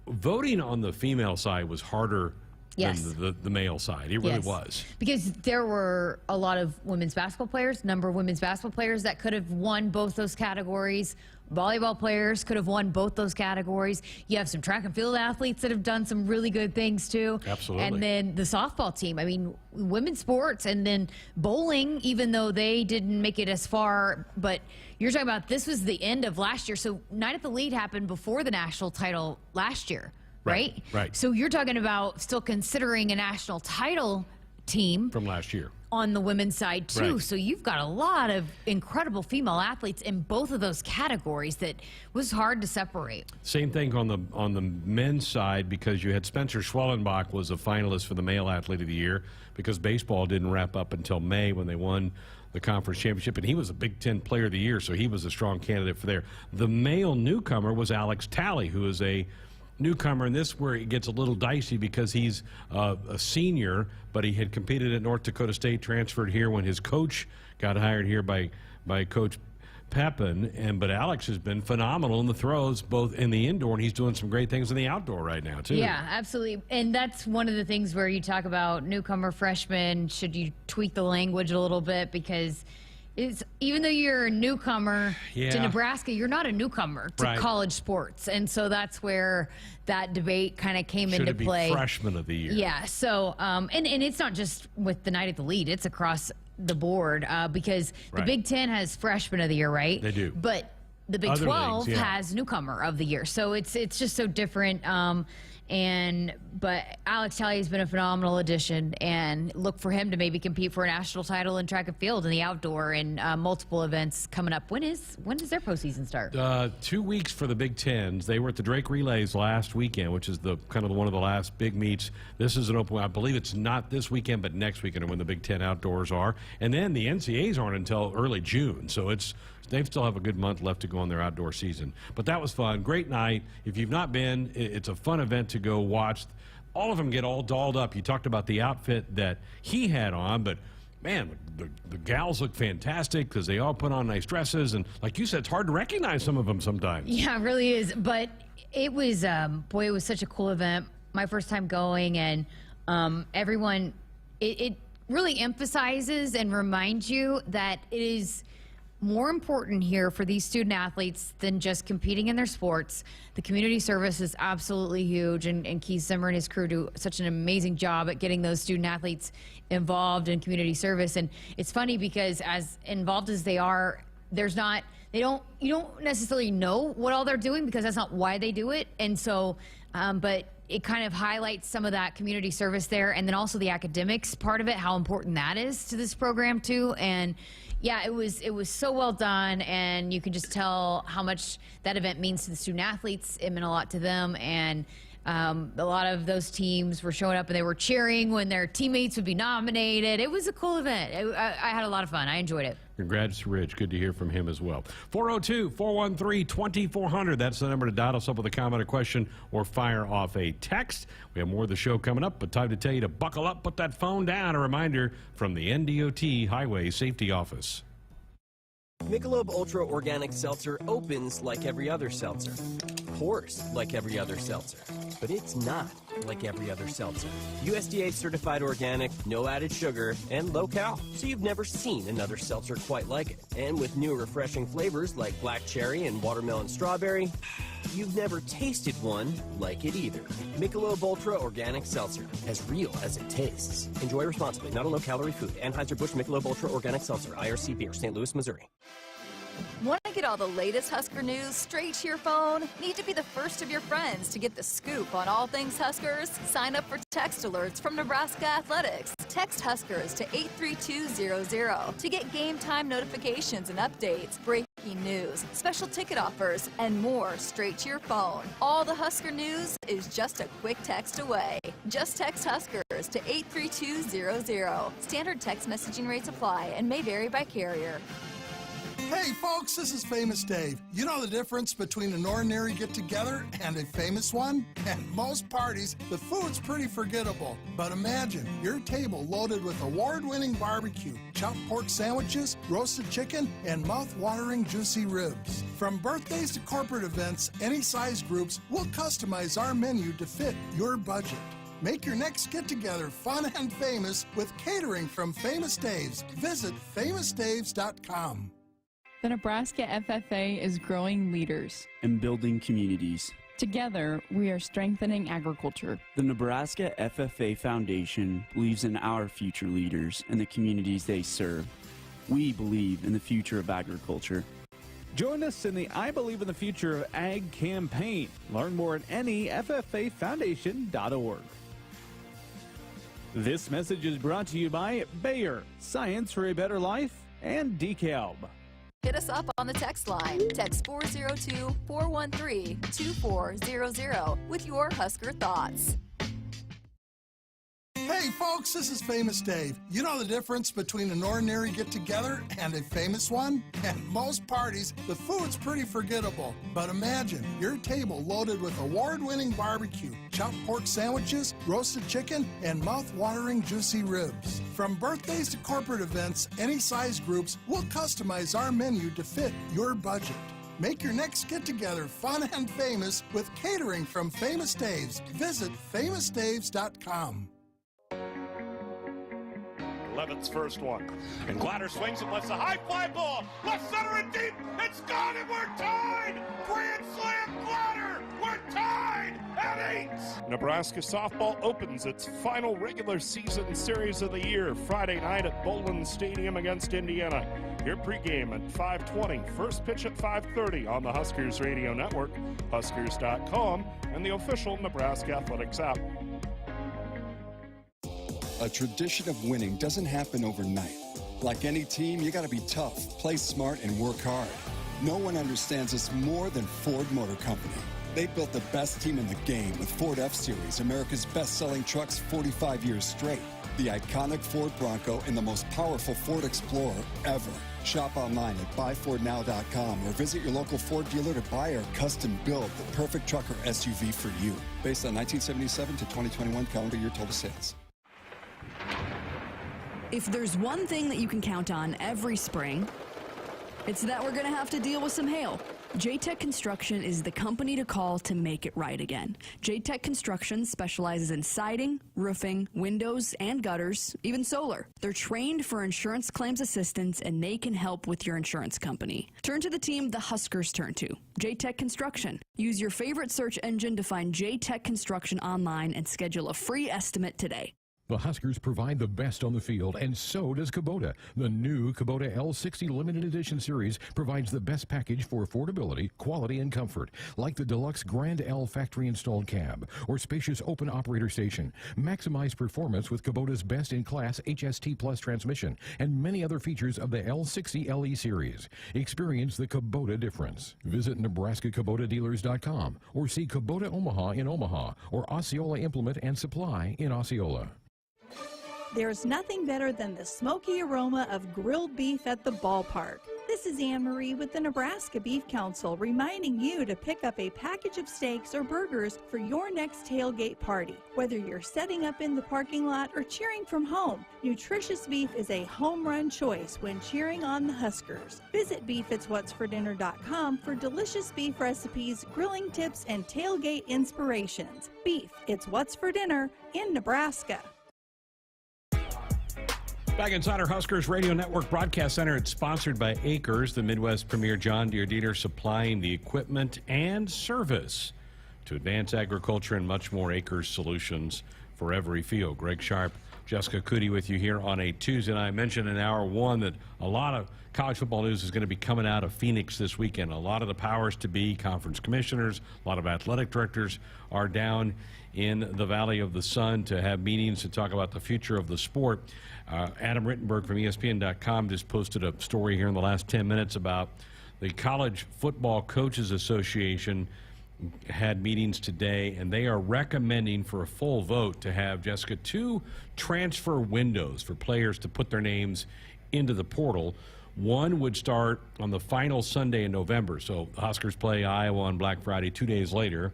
voting on the female side was harder Yes. than the male side. It really Yes. was. Because there were a lot of women's basketball players, number of women's basketball players that could have won both those categories. Volleyball players could have won both those categories. You have some track and field athletes that have done some really good things too. Absolutely. And then the softball team. I mean, women's sports, and then bowling, even though they didn't make it as far. But you're talking about this was the end of last year. So Night at the Lead happened before the national title last year. Right? Right. So you're talking about still considering a national title team from last year on the women's side too. Right. So you've got a lot of incredible female athletes in both of those categories that was hard to separate. Same thing on the men's side, because you had Spencer Schwellenbach was a finalist for the male athlete of the year, because baseball didn't wrap up until May when they won the conference championship, and he was a Big Ten player of the year, so he was a strong candidate for there. The male newcomer was Alex Talley, who is a newcomer, and this where it gets a little dicey because he's a senior, but he had competed at North Dakota State, transferred here when his coach got hired here by Coach Pepin. But Alex has been phenomenal in the throws, both in the indoor, and he's doing some great things in the outdoor right now too. Yeah, absolutely. And that's one of the things where you talk about newcomer, freshman. Should you tweak the language a little bit? Because even though you're a newcomer to Nebraska, you're not a newcomer to college sports. And so that's where that debate kind of came into play. Freshman of the year. Yeah. So, and it's not just with the Night at the Lead, it's across the board because the Big Ten has freshman of the year, right? They do. But the Big Other 12 leagues, has newcomer of the year. So it's just so different. But Alex Talley has been a phenomenal addition, and look for him to maybe compete for a national title in track and field in the outdoor and multiple events coming up. When does their postseason start? 2 weeks for the Big Tens. They were at the Drake Relays last weekend, which is the kind of one of the last big meets. This is an open. I believe it's not this weekend, but next weekend when the Big Ten outdoors are. And then the NCAAs aren't until early June, so they still have a good month left to go on their outdoor season. But that was fun. Great night. If you've not been, it's a fun event to go watch. All of them get all dolled up. You talked about the outfit that he had on, but man, the gals look fantastic because they all put on nice dresses. And like you said, it's hard to recognize some of them sometimes. Yeah, it really is. But it was, it was such a cool event. My first time going, and everyone, it really emphasizes and reminds you that it is more important here for these student athletes than just competing in their sports. The community service is absolutely huge, and Keith Zimmer and his crew do such an amazing job at getting those student athletes involved in community service. And it's funny because as involved as they are, you don't necessarily know what all they're doing because that's not why they do it. And so, but it kind of highlights some of that community service there, and then also the academics part of it, how important that is to this program too. And yeah, it was so well done, and you can just tell how much that event means to the student athletes. It meant a lot to them, and a lot of those teams were showing up and they were cheering when their teammates would be nominated. It was a cool event. I had a lot of fun. I enjoyed it. Congrats to Rich. Good to hear from him as well. 402-413-2400. That's the number to dial us up with a comment, a question, or fire off a text. We have more of the show coming up, but time to tell you to buckle up, put that phone down. A reminder from the NDOT Highway Safety Office. Michelob Ultra Organic Seltzer opens like every other seltzer, pours like every other seltzer, but it's not like every other seltzer. USDA certified organic, no added sugar, and low cal, so you've never seen another seltzer quite like it. And with new refreshing flavors like black cherry and watermelon strawberry, you've never tasted one like it either. Michelob Ultra Organic Seltzer, as real as it tastes. Enjoy responsibly, not a low-calorie food. Anheuser-Busch Michelob Ultra Organic Seltzer, IRC Beer, St. Louis, Missouri. Want to get all the latest Husker news straight to your phone? Need to be the first of your friends to get the scoop on all things Huskers? Sign up for text alerts from Nebraska Athletics. Text Huskers to 83200 to get game time notifications and updates, breaking news, special ticket offers, and more straight to your phone. All the Husker news is just a quick text away. Just text Huskers to 83200. Standard text messaging rates apply and may vary by carrier. Hey folks, this is Famous Dave. You know the difference between an ordinary get-together and a famous one? At most parties, the food's pretty forgettable. But imagine your table loaded with award-winning barbecue, chopped pork sandwiches, roasted chicken, and mouth-watering juicy ribs. From birthdays to corporate events, any size groups, we'll customize our menu to fit your budget. Make your next get-together fun and famous with catering from Famous Dave's. Visit famousdaves.com. The Nebraska FFA is growing leaders and building communities. Together, we are strengthening agriculture. The Nebraska FFA Foundation believes in our future leaders and the communities they serve. We believe in the future of agriculture. Join us in the I Believe in the Future of Ag campaign. Learn more at neffafoundation.org. This message is brought to you by Bayer, Science for a Better Life, and DeKalb. Hit us up on the text line. Text 402-413-2400 with your Husker thoughts. Hey folks, this is Famous Dave. You know the difference between an ordinary get-together and a famous one? At most parties, the food's pretty forgettable. But imagine your table loaded with award-winning barbecue, chopped pork sandwiches, roasted chicken, and mouth-watering juicy ribs. From birthdays to corporate events, any size groups, we'll customize our menu to fit your budget. Make your next get-together fun and famous with catering from Famous Dave's. Visit famousdaves.com. Levitt's first one. And Glatter swings and lets the high fly ball. Left center and deep. It's gone and we're tied. Grand slam Glatter. We're tied at 8. Nebraska softball opens its final regular season series of the year Friday night at Bowlin Stadium against Indiana. Here pregame at 5:20. First pitch at 5:30 on the Huskers Radio Network, Huskers.com, and the official Nebraska Athletics app. A tradition of winning doesn't happen overnight. Like any team, you gotta be tough, play smart, and work hard. No one understands this more than Ford Motor Company. They built the best team in the game with Ford F-Series, America's best-selling trucks 45 years straight. The iconic Ford Bronco and the most powerful Ford Explorer ever. Shop online at buyfordnow.com or visit your local Ford dealer to buy or custom build the perfect truck or SUV for you. Based on 1977 to 2021 calendar year total sales. If there's one thing that you can count on every spring, it's that we're going to have to deal with some hail. J-Tech Construction is the company to call to make it right again. J-Tech Construction specializes in siding, roofing, windows, and gutters, even solar. They're trained for insurance claims assistance, and they can help with your insurance company. Turn to the team the Huskers turn to, J-Tech Construction. Use your favorite search engine to find J-Tech Construction online and schedule a free estimate today. The Huskers provide the best on the field, and so does Kubota. The new Kubota L60 Limited Edition Series provides the best package for affordability, quality, and comfort, like the deluxe Grand L factory-installed cab or spacious open operator station. Maximize performance with Kubota's best-in-class HST Plus transmission and many other features of the L60 LE Series. Experience the Kubota difference. Visit nebraska-kubota-dealers.com or see Kubota Omaha in Omaha or Osceola Implement and Supply in Osceola. There's nothing better than the smoky aroma of grilled beef at the ballpark. This is Anne Marie with the Nebraska Beef Council reminding you to pick up a package of steaks or burgers for your next tailgate party. Whether you're setting up in the parking lot or cheering from home, nutritious beef is a home run choice when cheering on the Huskers. Visit beefitswhatsfordinner.com for delicious beef recipes, grilling tips, and tailgate inspirations. Beef, it's what's for dinner in Nebraska. Back inside our Huskers Radio Network Broadcast Center, it's sponsored by Acres, the Midwest premier John Deere dealer, supplying the equipment and service to advance agriculture and much more. Acres solutions for every field. Greg Sharpe, Jessica Coody with you here on a Tuesday. And I mentioned in hour one that a lot of college football news is going to be coming out of Phoenix this weekend. A lot of the powers to be, conference commissioners, a lot of athletic directors are down in the Valley of the Sun to have meetings to talk about the future of the sport. Adam Rittenberg from ESPN.com just posted a story here in the last 10 minutes about the College Football Coaches Association had meetings today, and they are recommending for a full vote to have, Jessica, 2 transfer windows for players to put their names into the portal. One would start on the final Sunday in November. So the Huskers play Iowa on Black Friday 2 days later,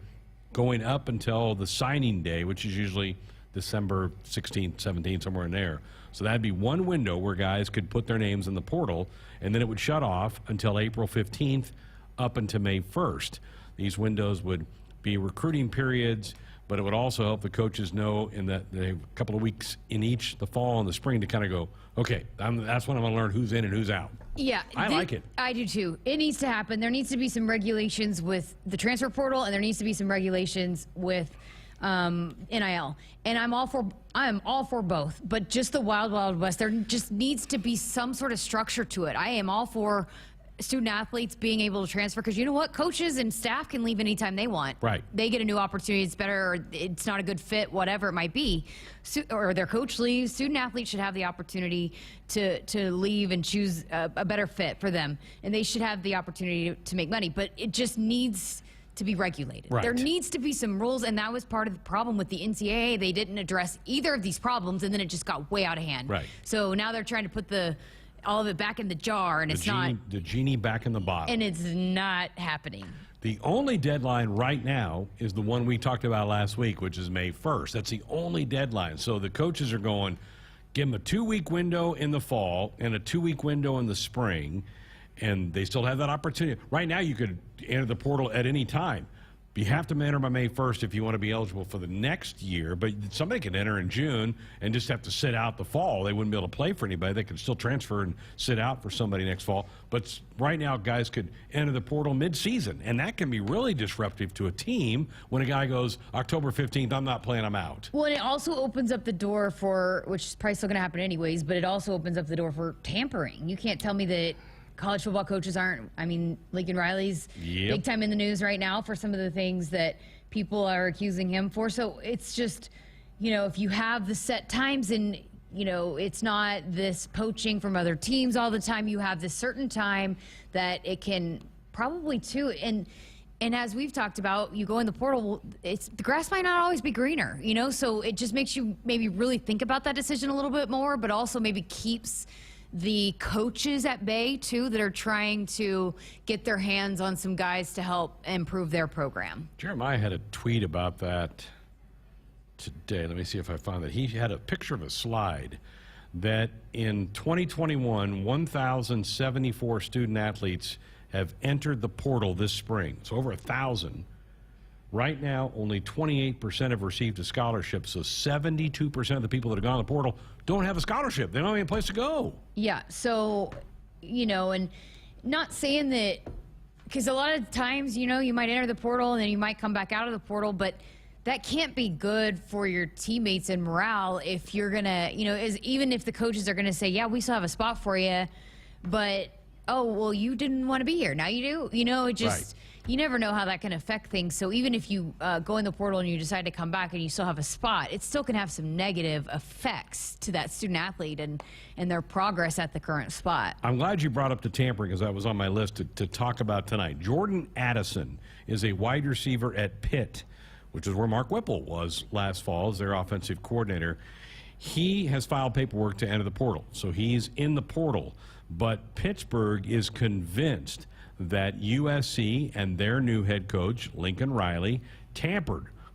going up until the signing day, which is usually December 16th, 17th, somewhere in there. So that'd be one window where guys could put their names in the portal, and then it would shut off until April 15th up until May 1st. These windows would be recruiting periods, but it would also help the coaches know in that a couple of weeks in each, the fall and the spring, to kind of go, okay, that's when I'm going to learn who's in and who's out. Yeah. I like it. I do too. It needs to happen. There needs to be some regulations with the transfer portal, and there needs to be some regulations with NIL. And I'm all for both, but just the wild, wild west, there just needs to be some sort of structure to it. I am all for student athletes being able to transfer, because you know what, coaches and staff can leave anytime they want. Right. They get a new opportunity, it's better, or it's not a good fit, whatever it might be, or their coach leaves. Student athletes should have the opportunity to leave and choose a better fit for them, and they should have the opportunity to make money, but it just needs to be regulated. Right. There needs to be some rules, and that was part of the problem with the NCAA. They didn't address either of these problems, and then it just got way out of hand. Right. So now they're trying to put all of it back in the jar, and The genie back in the bottle. and it's not happening. The only deadline right now is the one we talked about last week, which is May 1st. That's the only deadline. So the coaches are going, give them a 2-week window in the fall and a 2-week window in the spring, and they still have that opportunity. Right now, you could enter the portal at any time. You have to enter by May 1st if you want to be eligible for the next year, but somebody could enter in June and just have to sit out the fall. They wouldn't be able to play for anybody. They could still transfer and sit out for somebody next fall. But right now, guys could enter the portal mid-season, and that can be really disruptive to a team when a guy goes, October 15th, I'm not playing, I'm out. Well, and it also opens up the door for, which is probably still going to happen anyways, but it also opens up the door for tampering. You can't tell me that college football coaches aren't. I mean, Lincoln Riley's big time in the news right now for some of the things that people are accusing him for. So it's just, if you have the set times and, it's not this poaching from other teams all the time. You have this certain time that it can probably too. And as we've talked about, you go in the portal, the grass might not always be greener, so it just makes you maybe really think about that decision a little bit more, but also maybe keeps the coaches at bay too that are trying to get their hands on some guys to help improve their program. Jeremiah had a tweet about that today. Let me see if I found that. He had a picture of a slide that in 2021, 1,074 student athletes have entered the portal this spring. So over 1,000. Right now, only 28% have received a scholarship, so 72% of the people that have gone to the portal don't have a scholarship. They don't have any place to go. Yeah, so, and not saying that, because a lot of times, you might enter the portal and then you might come back out of the portal, but that can't be good for your teammates and morale if you're going to, even if the coaches are going to say, yeah, we still have a spot for you, but, oh, well, you didn't want to be here. Now you do. It just... Right. You never know how that can affect things. So even if you go in the portal and you decide to come back and you still have a spot, it still can have some negative effects to that student athlete and their progress at the current spot. I'm glad you brought up the tampering, because that was on my list to talk about tonight. Jordan Addison is a wide receiver at Pitt, which is where Mark Whipple was last fall as their offensive coordinator. He has filed paperwork to enter the portal, so he's in the portal. But Pittsburgh is convinced that USC and their new head coach, Lincoln Riley,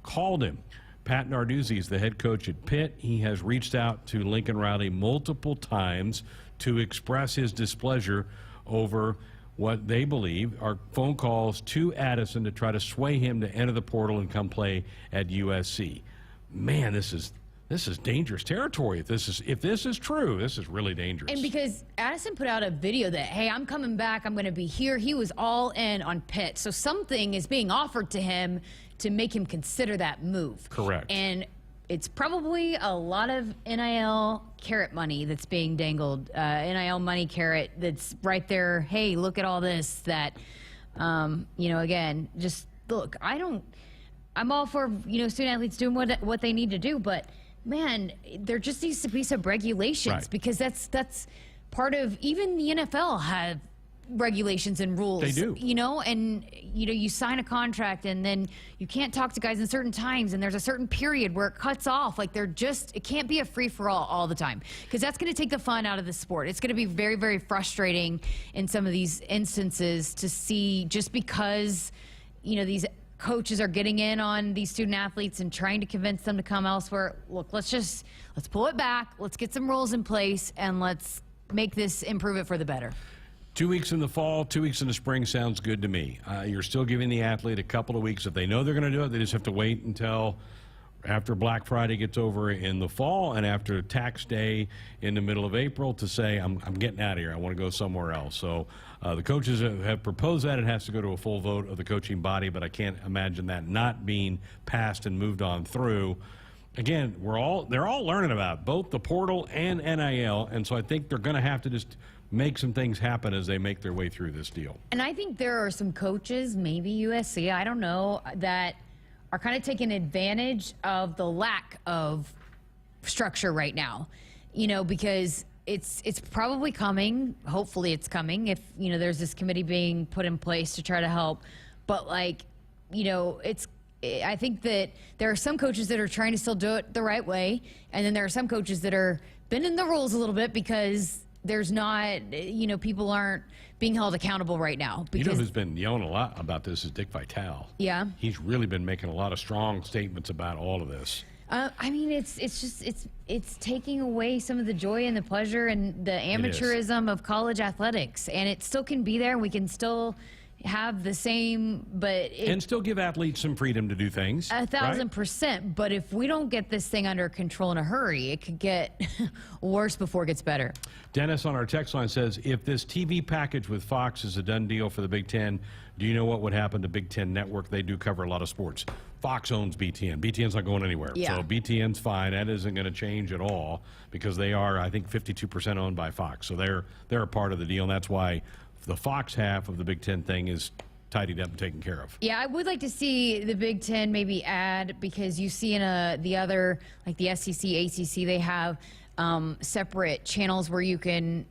called him. Pat Narduzzi is the head coach at Pitt. He has reached out to Lincoln Riley multiple times to express his displeasure over what they believe are phone calls to Addison to try to sway him to enter the portal and come play at USC. Man, this is dangerous territory. If this is true, this is really dangerous. And because Addison put out a video that, hey, I'm coming back, I'm going to be here. He was all in on Pitt. So something is being offered to him to make him consider that move. Correct. And it's probably a lot of NIL carrot money that's being dangled. NIL money carrot that's right there. Hey, look at all this that, again, just look, I'm all for, student athletes doing what they need to do, but man, there just needs to be some regulations, because that's part of, even the NFL have regulations and rules. They do. You know, and you sign a contract and then you can't talk to guys in certain times, and there's a certain period where it cuts off. Like it can't be a free-for-all all the time, because that's going to take the fun out of the sport. It's going to be very, very frustrating in some of these instances to see, just because these coaches are getting in on these student athletes and trying to convince them to come elsewhere. Look, let's pull it back. Let's get some rules in place, and let's make this, improve it for the better. 2 weeks in the fall, 2 weeks in the spring sounds good to me. You're still giving the athlete a couple of weeks. If they know they're going to do it, they just have to wait until after Black Friday gets over in the fall and after tax day in the middle of April to say, I'm getting out of here. I want to go somewhere else. So the coaches have proposed that. It has to go to a full vote of the coaching body, but I can't imagine that not being passed and moved on through. Again, they're all learning about both the portal and NIL, and so I think they're going to have to just make some things happen as they make their way through this deal. And I think there are some coaches, maybe USC, I don't know, that are kind of taking advantage of the lack of structure right now, because it's probably coming. Hopefully it's coming if, there's this committee being put in place to try to help. But I think that there are some coaches that are trying to still do it the right way. And then there are some coaches that are bending the rules a little bit because there's not, people aren't being held accountable right now. Because, who's been yelling a lot about this is Dick Vitale. Yeah. He's really been making a lot of strong statements about all of this. It's taking away some of the joy and the pleasure and the amateurism of college athletics. And it still can be there. We can still have the same, and still give athletes some freedom to do things. 1,000%. Right? But if we don't get this thing under control in a hurry, it could get worse before it gets better. Dennis on our text line says, if this TV package with Fox is a done deal for the Big Ten, do you know what would happen to Big Ten Network? They do cover a lot of sports. Fox owns BTN. BTN's not going anywhere. Yeah. So BTN's fine. That isn't going to change at all because they are, I think, 52% owned by Fox. So they're a part of the deal, and that's why the Fox half of the Big Ten thing is tidied up and taken care of. Yeah, I would like to see the Big Ten maybe add, because you see in the other, like the SEC, ACC, they have separate channels where you can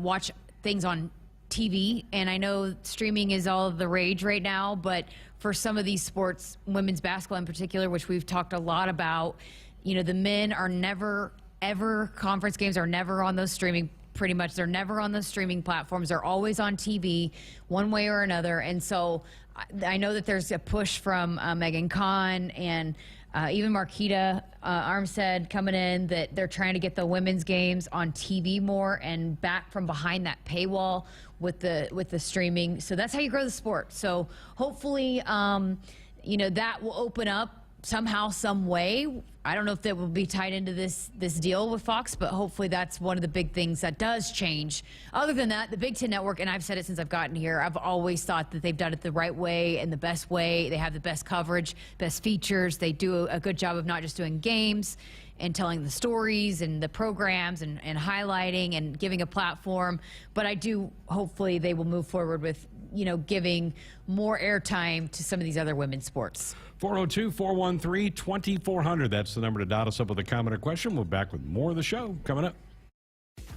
watch things on TV. And I know streaming is all the rage right now, but for some of these sports, women's basketball in particular, which we've talked a lot about, the men are never, ever, conference games are never on those streaming. Pretty much, they're never on those streaming platforms. They're always on TV, one way or another. And so I know that there's a push from Megan Kahn and even Marquita Armstead coming in, that they're trying to get the women's games on TV more and back from behind that paywall with the streaming. So that's how you grow the sport. So hopefully, that will open up somehow, some way. I don't know if that will be tied into this deal with Fox, but hopefully that's one of the big things that does change. Other than that, the Big Ten Network, and I've said it since I've gotten here, I've always thought that they've done it the right way and the best way. They have the best coverage, best features. They do a good job of not just doing games and telling the stories and the programs and highlighting and giving a platform. But I do, hopefully they will move forward with, giving more airtime to some of these other women's sports. 402-413-2400. That's the number to dot us up with a comment or question. We'll be back with more of the show coming up.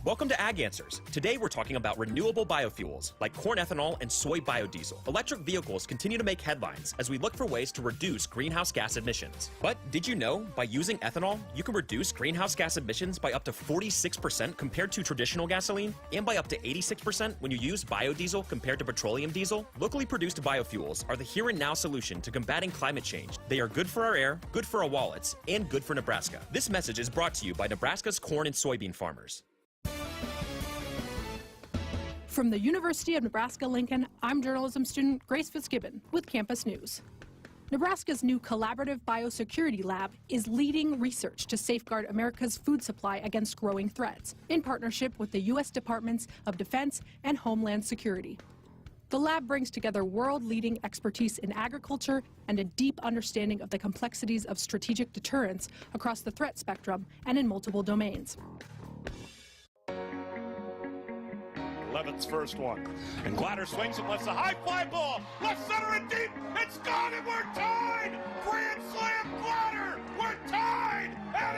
Welcome to Ag Answers. Today we're talking about renewable biofuels like corn ethanol and soy biodiesel. Electric vehicles continue to make headlines as we look for ways to reduce greenhouse gas emissions. But did you know by using ethanol, you can reduce greenhouse gas emissions by up to 46% compared to traditional gasoline, and by up to 86% when you use biodiesel compared to petroleum diesel? Locally produced biofuels are the here and now solution to combating climate change. They are good for our air, good for our wallets, and good for Nebraska. This message is brought to you by Nebraska's corn and soybean farmers. From the University of Nebraska-Lincoln, I'm journalism student Grace Fitzgibbon with Campus News. Nebraska's new collaborative biosecurity lab is leading research to safeguard America's food supply against growing threats, in partnership with the U.S. Departments of Defense and Homeland Security. The lab brings together world-leading expertise in agriculture and a deep understanding of the complexities of strategic deterrence across the threat spectrum and in multiple domains. Levett's first one. And Glatter swings and lets the high fly ball. Left center and deep. It's gone and we're tied. Grand slam Glatter. We're tied at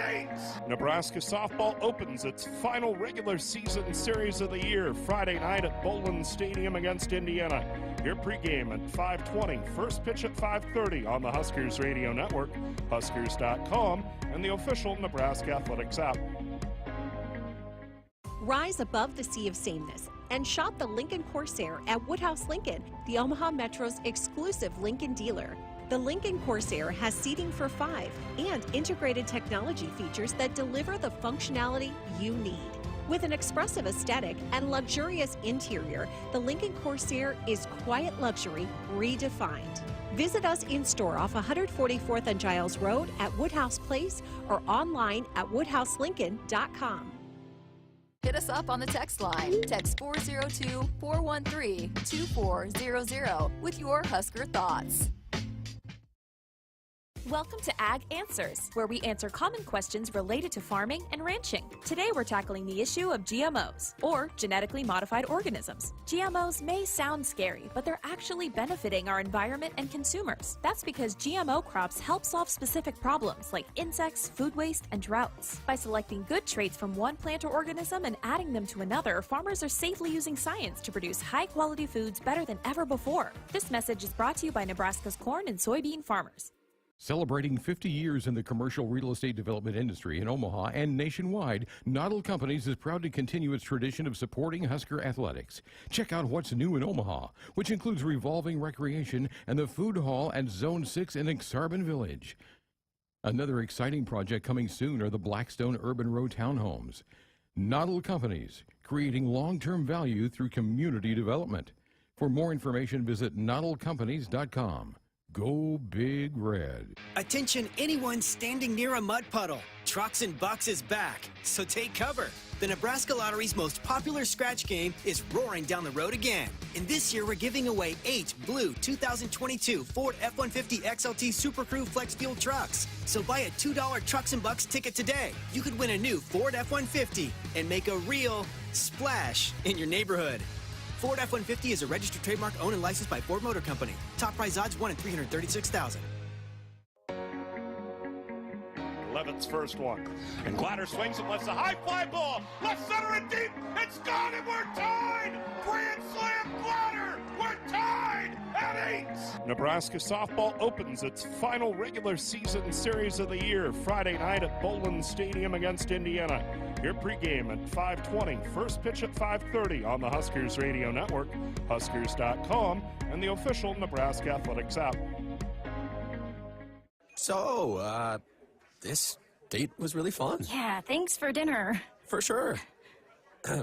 8. Nebraska softball opens its final regular season series of the year Friday night at Bowlin Stadium against Indiana. Your pregame at 5:20. First pitch at 5:30 on the Huskers Radio Network, Huskers.com, and the official Nebraska Athletics app. Rise above the sea of sameness and shop the Lincoln Corsair at Woodhouse Lincoln, the Omaha Metro's exclusive Lincoln dealer. The Lincoln Corsair has seating for 5 and integrated technology features that deliver the functionality you need. With an expressive aesthetic and luxurious interior, the Lincoln Corsair is quiet luxury redefined. Visit us in store off 144th and Giles Road at Woodhouse Place or online at woodhouselincoln.com. Hit us up on the text line. Text 402-413-2400 with your Husker thoughts. Welcome to Ag Answers, where we answer common questions related to farming and ranching. Today we're tackling the issue of GMOs, or genetically modified organisms. GMOs may sound scary, but they're actually benefiting our environment and consumers. That's because GMO crops help solve specific problems like insects, food waste, and droughts. By selecting good traits from one plant or organism and adding them to another, farmers are safely using science to produce high-quality foods better than ever before. This message is brought to you by Nebraska's corn and soybean farmers. Celebrating 50 years in the commercial real estate development industry in Omaha and nationwide, Noddle Companies is proud to continue its tradition of supporting Husker athletics. Check out what's new in Omaha, which includes revolving recreation and the food hall at Zone 6 in Exarban Village. Another exciting project coming soon are the Blackstone Urban Row townhomes. Noddle Companies, creating long-term value through community development. For more information, visit noddlecompanies.com. Go Big Red. Attention anyone standing near a mud puddle. Trucks and Bucks is back, so take cover. The Nebraska Lottery's most popular scratch game is roaring down the road again. And this year we're giving away 8 blue 2022 Ford F-150 XLT Super Crew Flex Fuel trucks. So buy a $2 Trucks and Bucks ticket today. You could win a new Ford F-150 and make a real splash in your neighborhood. Ford F-150 is a registered trademark owned and licensed by Ford Motor Company. Top prize odds 1 in 336,000. Levett's first one. And Glatter swings and lets the high fly ball. Left center and deep. It's gone and we're tied. Grand slam Glatter. We're tied at 8. Nebraska softball opens its final regular season series of the year Friday night at Bowlin Stadium against Indiana. Your pregame at 5:20. First pitch at 5:30 on the Huskers Radio Network, Huskers.com, and the official Nebraska Athletics app. So, this date was really fun. Yeah, thanks for dinner. For sure.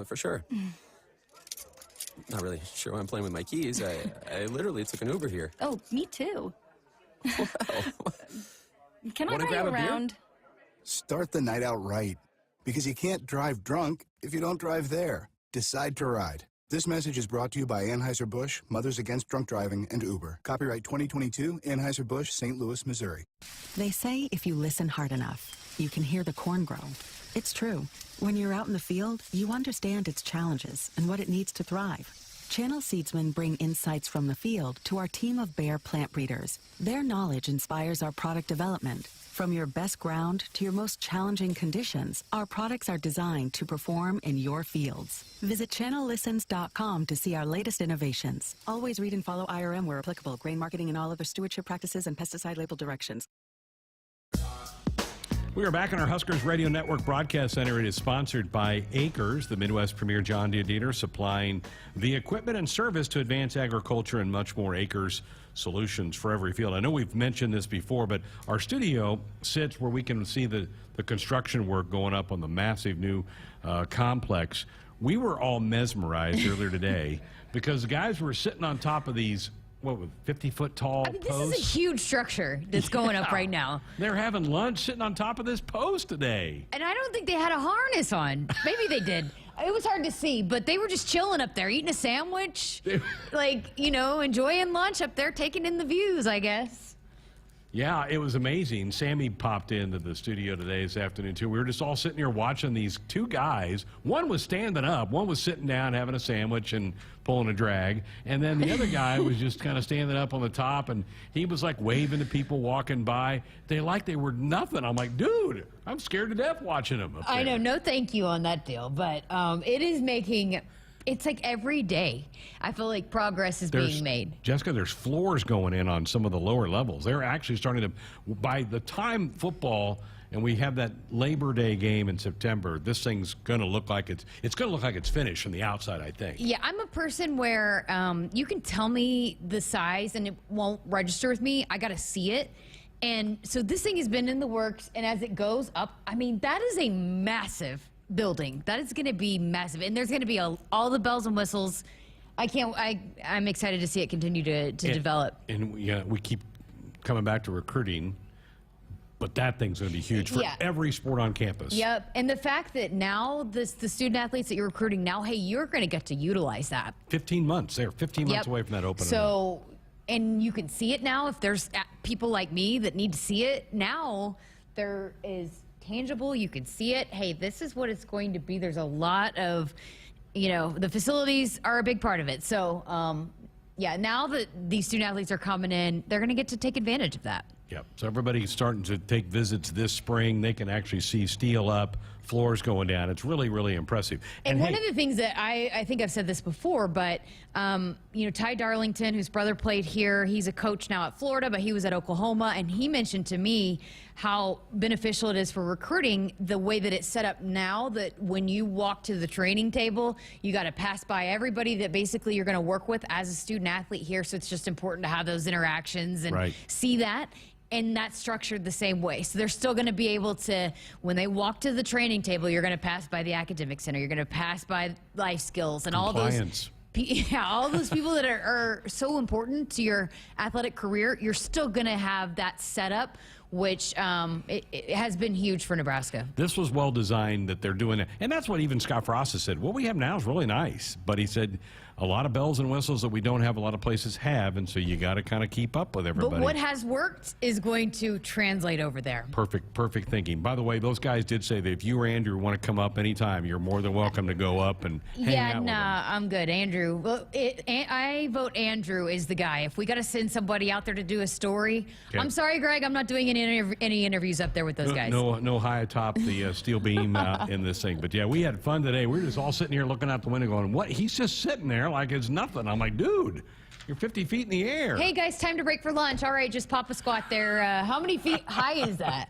For sure. Not really sure why I'm playing with my keys. I literally took an Uber here. Oh, me too. Wow. Can I Wanna ride grab you a beer? around? Start the night out right, because you can't drive drunk if you don't drive there. Decide to ride. This message is brought to you by Anheuser-Busch, Mothers Against Drunk Driving, and Uber. Copyright 2022, Anheuser-Busch, St. Louis, Missouri. They say if you listen hard enough, you can hear the corn grow. It's true. When you're out in the field, you understand its challenges and what it needs to thrive. Channel Seedsmen bring insights from the field to our team of Bayer plant breeders. Their knowledge inspires our product development. From your best ground to your most challenging conditions, our products are designed to perform in your fields. Visit channellistens.com to see our latest innovations. Always read and follow IRM where applicable, grain marketing and all other stewardship practices and pesticide label directions. We are back in our Huskers Radio Network broadcast center. It is sponsored by Acres, the Midwest premier John Deere dealer, supplying the equipment and service to advance agriculture and much more. Acres solutions for every field. I know we've mentioned this before, but our studio sits where we can see the construction work going up on the massive new complex. We were all mesmerized earlier today because the guys were sitting on top of these 50-foot tall This posts. is a huge structure that's going up right now. They're having lunch sitting on top of this post today. And I don't think they had a harness on. Maybe they did. It was hard to see, but they were just chilling up there, eating a sandwich, enjoying lunch up there, taking in the views, I guess. Yeah, it was amazing. Sammy popped into the studio today this afternoon, too. We were just all sitting here watching these two guys. One was standing up. One was sitting down having a sandwich and pulling a drag. And then the other guy was just kind of standing up on the top, and he was like waving to people walking by. They were nothing. I'm like, dude, I'm scared to death watching them. I know. No thank you on that deal. But it is making... It's like every day, I feel like progress is being made. Jessica, there's floors going in on some of the lower levels. They're actually starting to, by the time football, and we have that Labor Day game in September, this thing's going to look like it's going to look like it's finished from the outside, I think. Yeah, I'm a person where you can tell me the size and it won't register with me. I got to see it. And so this thing has been in the works, and as it goes up, I mean, that is a massive building. That is going to be massive, and there's going to be all the bells and whistles. I'm excited to see it continue to develop. And we keep coming back to recruiting, but that thing's going to be huge for every sport on campus. Yep, and the fact that now the student athletes that you're recruiting now, hey, you're going to get to utilize that. 15 months. They're 15 months away from that opening. So, and you can see it now. If there's people like me that need to see it now, there is tangible. You can see it. Hey, this is what it's going to be. There's a lot of, the facilities are a big part of it. So, now that these student athletes are coming in, they're going to get to take advantage of that. Yep. So everybody's starting to take visits this spring. They can actually see steel up, floors going down. It's really, really impressive. And one of the things that I think I've said this before, but, Ty Darlington, whose brother played here, he's a coach now at Florida, but he was at Oklahoma, and he mentioned to me how beneficial it is for recruiting the way that it's set up now, that when you walk to the training table, you got to pass by everybody that basically you're going to work with as a student athlete here. So it's just important to have those interactions and see that. And that's structured the same way. So they're still going to be able to, when they walk to the training table, you're going to pass by the academic center. You're going to pass by life skills and all those. Yeah, all those people that are so important to your athletic career, you're still going to have that setup, which it has been huge for Nebraska. This was well designed that they're doing it. And that's what even Scott Frost has said. What we have now is really nice. But he said a lot of bells and whistles that we don't have a lot of places have. And so you got to kind of keep up with everybody. But what has worked is going to translate over there. Perfect thinking. By the way, those guys did say that if you or Andrew want to come up anytime, you're more than welcome to go up and hang out with them. I'm good. Andrew. Well, I vote Andrew is the guy. If we got to send somebody out there to do a story, I'm sorry, Greg, I'm not doing any interviews up there with those guys. No high atop the steel beam in this thing. But yeah, we had fun today. We were just all sitting here looking out the window going, what? He's just sitting there like it's nothing. I'm like, dude, you're 50 feet in the air. Hey, guys, time to break for lunch. All right, just pop a squat there. How many feet high is that?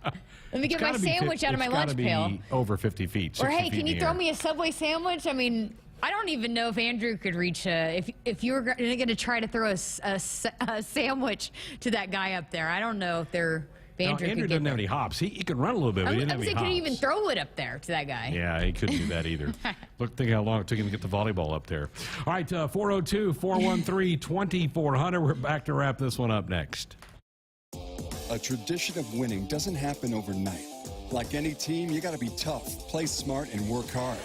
Let me get my sandwich out of my lunch pail. Be over 50 feet. Or, hey, can you throw me a Subway sandwich? I mean, I don't even know if Andrew could reach if you were going to try to throw a sandwich to that guy up there. I don't know if they're... Andrew doesn't have any hops. He could run a little bit, but he didn't have any hops. He couldn't even throw it up there to that guy. Yeah, he couldn't do that either. Think how long it took him to get the volleyball up there. All right, 402-413-2400. We're back to wrap this one up next. A tradition of winning doesn't happen overnight. Like any team, you got to be tough, play smart, and work hard.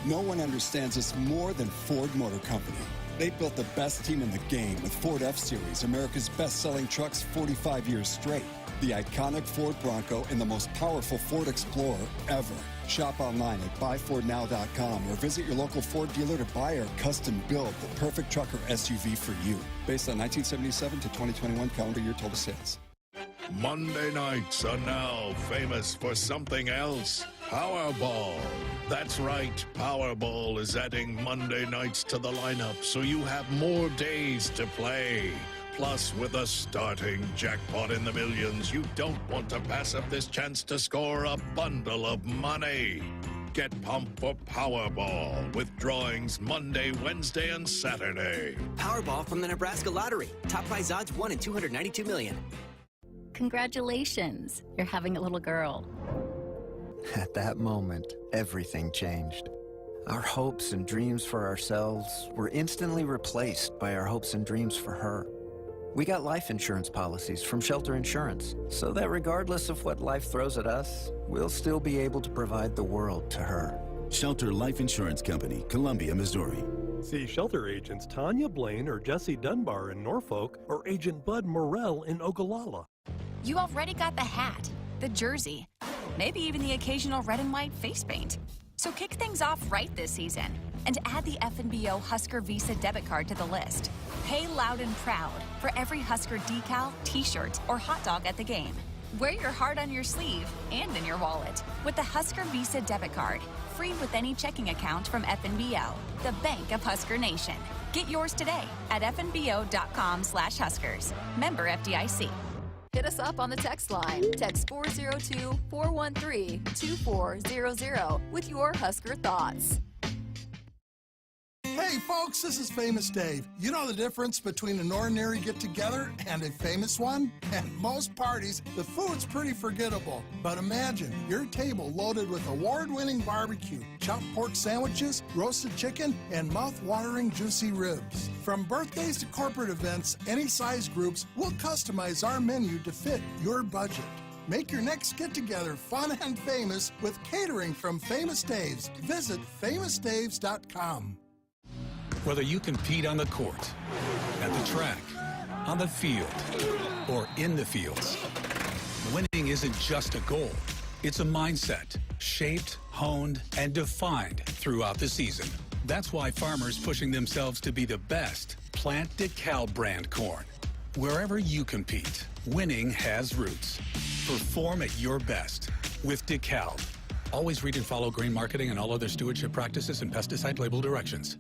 No one understands this more than Ford Motor Company. They built the best team in the game with Ford F-Series, America's best-selling trucks 45 years straight. The iconic Ford Bronco and the most powerful Ford Explorer ever. Shop online at buyfordnow.com or visit your local Ford dealer to buy or custom build the perfect truck or SUV for you. Based on 1977 to 2021 calendar year total sales. Monday nights are now famous for something else. Powerball. That's right, Powerball is adding Monday nights to the lineup so you have more days to play. Plus, with a starting jackpot in the millions, you don't want to pass up this chance to score a bundle of money. Get pumped for Powerball with drawings Monday, Wednesday, and Saturday. Powerball from the Nebraska Lottery. Top prize odds 1 in 292 million. Congratulations, you're having a little girl. At that moment, everything changed. Our hopes and dreams for ourselves were instantly replaced by our hopes and dreams for her. We got life insurance policies from Shelter Insurance, so that regardless of what life throws at us, we'll still be able to provide the world to her. Shelter Life Insurance Company, Columbia, Missouri. See Shelter agents Tanya Blaine or Jesse Dunbar in Norfolk or Agent Bud Morrell in Ogallala. You already got the hat, the jersey, maybe even the occasional red and white face paint. So kick things off right this season and add the FNBO Husker Visa debit card to the list. Pay loud and proud for every Husker decal, t-shirt, or hot dog at the game. Wear your heart on your sleeve and in your wallet with the Husker Visa debit card, free with any checking account from FNBO, the bank of Husker Nation. Get yours today at fnbo.com/Huskers. Member FDIC. Hit us up on the text line. Text 402-413-2400 with your Husker thoughts. Hey folks, this is Famous Dave. You know the difference between an ordinary get-together and a famous one? At most parties, the food's pretty forgettable. But imagine your table loaded with award-winning barbecue, chopped pork sandwiches, roasted chicken, and mouth-watering juicy ribs. From birthdays to corporate events, any size groups, we'll customize our menu to fit your budget. Make your next get-together fun and famous with catering from Famous Dave's. Visit famousdaves.com. Whether you compete on the court, at the track, on the field, or in the fields, winning isn't just a goal. It's a mindset, shaped, honed, and defined throughout the season. That's why farmers pushing themselves to be the best plant DeKalb brand corn. Wherever you compete, winning has roots. Perform at your best with DeKalb. Always read and follow grain marketing and all other stewardship practices and pesticide label directions.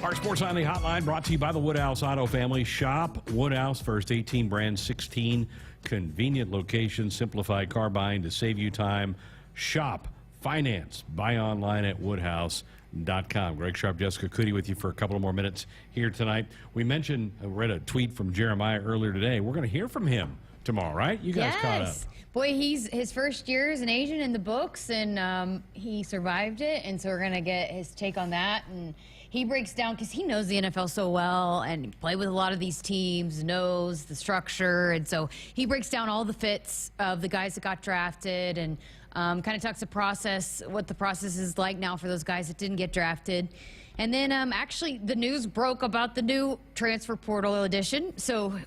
Our Sports Nightly Hotline brought to you by the Woodhouse Auto Family. Shop Woodhouse, first 18 brands, 16 convenient locations, simplified car buying to save you time. Shop, finance, buy online at woodhouse.com. Greg Sharpe, Jessica Coody with you for a couple of more minutes here tonight. We mentioned, I read a tweet from Jeremiah earlier today. We're going to hear from him tomorrow, right? You guys caught up. Boy, he's his first year as an agent in the books, and he survived it, and so we're going to get his take on that. And he breaks down, because he knows the NFL so well and played with a lot of these teams, knows the structure, and so he breaks down all the fits of the guys that got drafted and kind of talks the process, what the process is like now for those guys that didn't get drafted. And then actually the news broke about the new transfer portal edition, so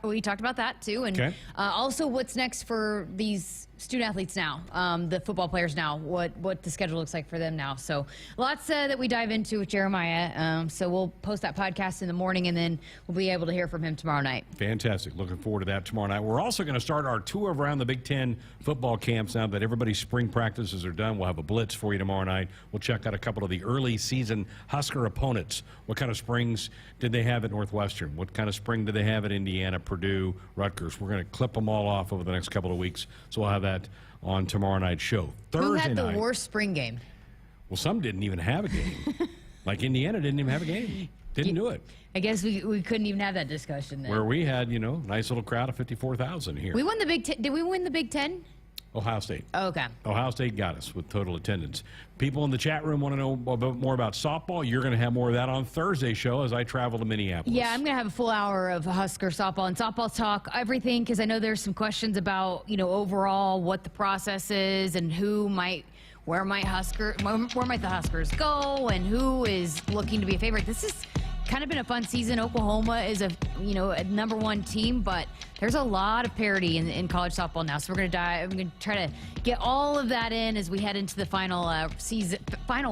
we talked about that too, and also what's next for these student athletes now, the football players now, what the schedule looks like for them now. So lots that we dive into with Jeremiah. So we'll post that podcast in the morning, and then we'll be able to hear from him tomorrow night. Fantastic. Looking forward to that tomorrow night. We're also going to start our tour around the Big Ten football camps now that everybody's spring practices are done. We'll have a blitz for you tomorrow night. We'll check out a couple of the early season Husker opponents. What kind of springs did they have at Northwestern? What kind of spring did they have at Indiana, Purdue, Rutgers? We're going to clip them all off over the next couple of weeks. So we'll have that on tomorrow night's show. Thursday Who had the night, worst spring game? Well, some didn't even have a game. Like Indiana didn't even have a game. Didn't do it. I guess we couldn't even have that discussion then. Where we had, nice little crowd of 54,000 here. We won the Big Ten. Did we win the Big Ten? Ohio State. Oh, okay. Ohio State got us with total attendance. People in the chat room want to know more about softball. You're going to have more of that on Thursday's show as I travel to Minneapolis. Yeah, I'm going to have a full hour of Husker softball and softball talk, everything, because I know there's some questions about, overall what the process is and where might the Huskers go and who is looking to be a favorite. This is kind of been a fun season. Oklahoma is a number one team, but there's a lot of parity in college softball now. So we're going to try to get all of that in as we head into the final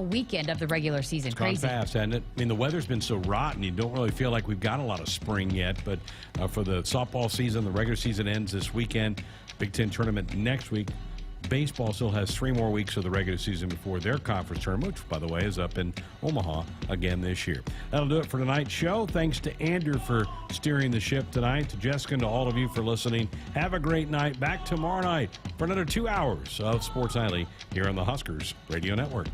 weekend of the regular season. It's gone fast, hasn't it? I mean, the weather's been so rotten, you don't really feel like we've got a lot of spring yet. But for the softball season, the regular season ends this weekend. Big Ten tournament next week. Baseball still has 3 more weeks of the regular season before their conference tournament, which, by the way, is up in Omaha again this year. That'll do it for tonight's show. Thanks to Andrew for steering the ship tonight, to Jessica, and to all of you for listening. Have a great night. Back tomorrow night for another 2 hours of Sports Nightly here on the Huskers Radio Network.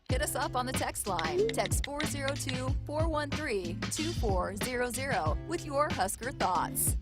Hit us up on the text line. Text 402-413-2400 with your Husker thoughts.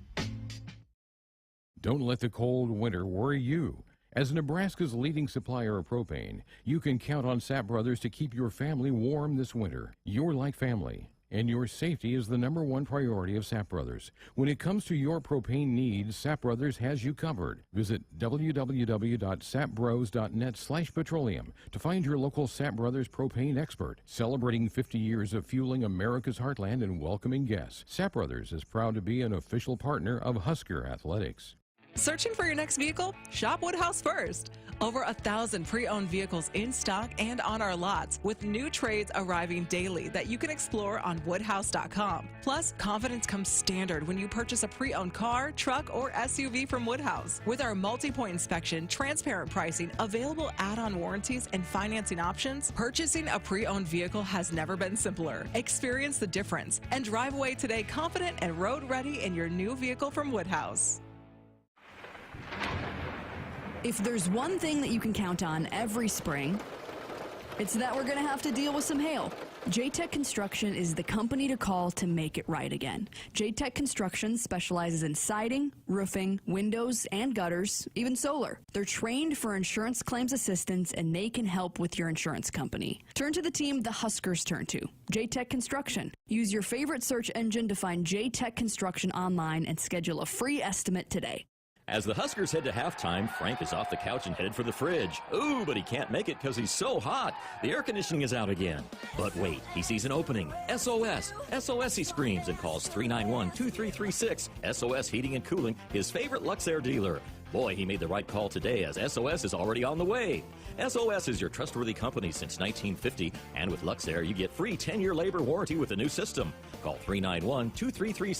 Don't let the cold winter worry you. As Nebraska's leading supplier of propane, you can count on Sapp Brothers to keep your family warm this winter. You're like family, And your safety is the #1 priority of Sap Brothers. When it comes to your propane needs, Sap Brothers has you covered. Visit www.sapbros.net/petroleum to find your local Sap Brothers propane expert. Celebrating 50 years of fueling America's heartland and welcoming guests, Sap Brothers is proud to be an official partner of Husker Athletics. Searching for your next vehicle? Shop Woodhouse first. Over 1,000 pre-owned vehicles in stock and on our lots, with new trades arriving daily that you can explore on woodhouse.com. Plus, confidence comes standard when you purchase a pre-owned car, truck, or SUV from Woodhouse. With our multi-point inspection, transparent pricing, available add-on warranties, and financing options, purchasing a pre-owned vehicle has never been simpler. Experience the difference and drive away today confident and road-ready in your new vehicle from Woodhouse. If there's one thing that you can count on every spring, it's that we're going to have to deal with some hail. J-Tech Construction is the company to call to make it right again. J-Tech Construction specializes in siding, roofing, windows, and gutters, even solar. They're trained for insurance claims assistance, and they can help with your insurance company. Turn to the team the Huskers turn to, J-Tech Construction. Use your favorite search engine to find J-Tech Construction online and schedule a free estimate today. As the Huskers head to halftime, Frank is off the couch and headed for the fridge. Ooh, but he can't make it because he's so hot. The air conditioning is out again. But wait, he sees an opening. SOS! SOS, he screams and calls 391-2336. SOS Heating and Cooling, his favorite Luxair dealer. Boy, he made the right call today, as SOS is already on the way. SOS is your trustworthy company since 1950, and with Luxair, you get free 10-year labor warranty with the new system. Call 391-2336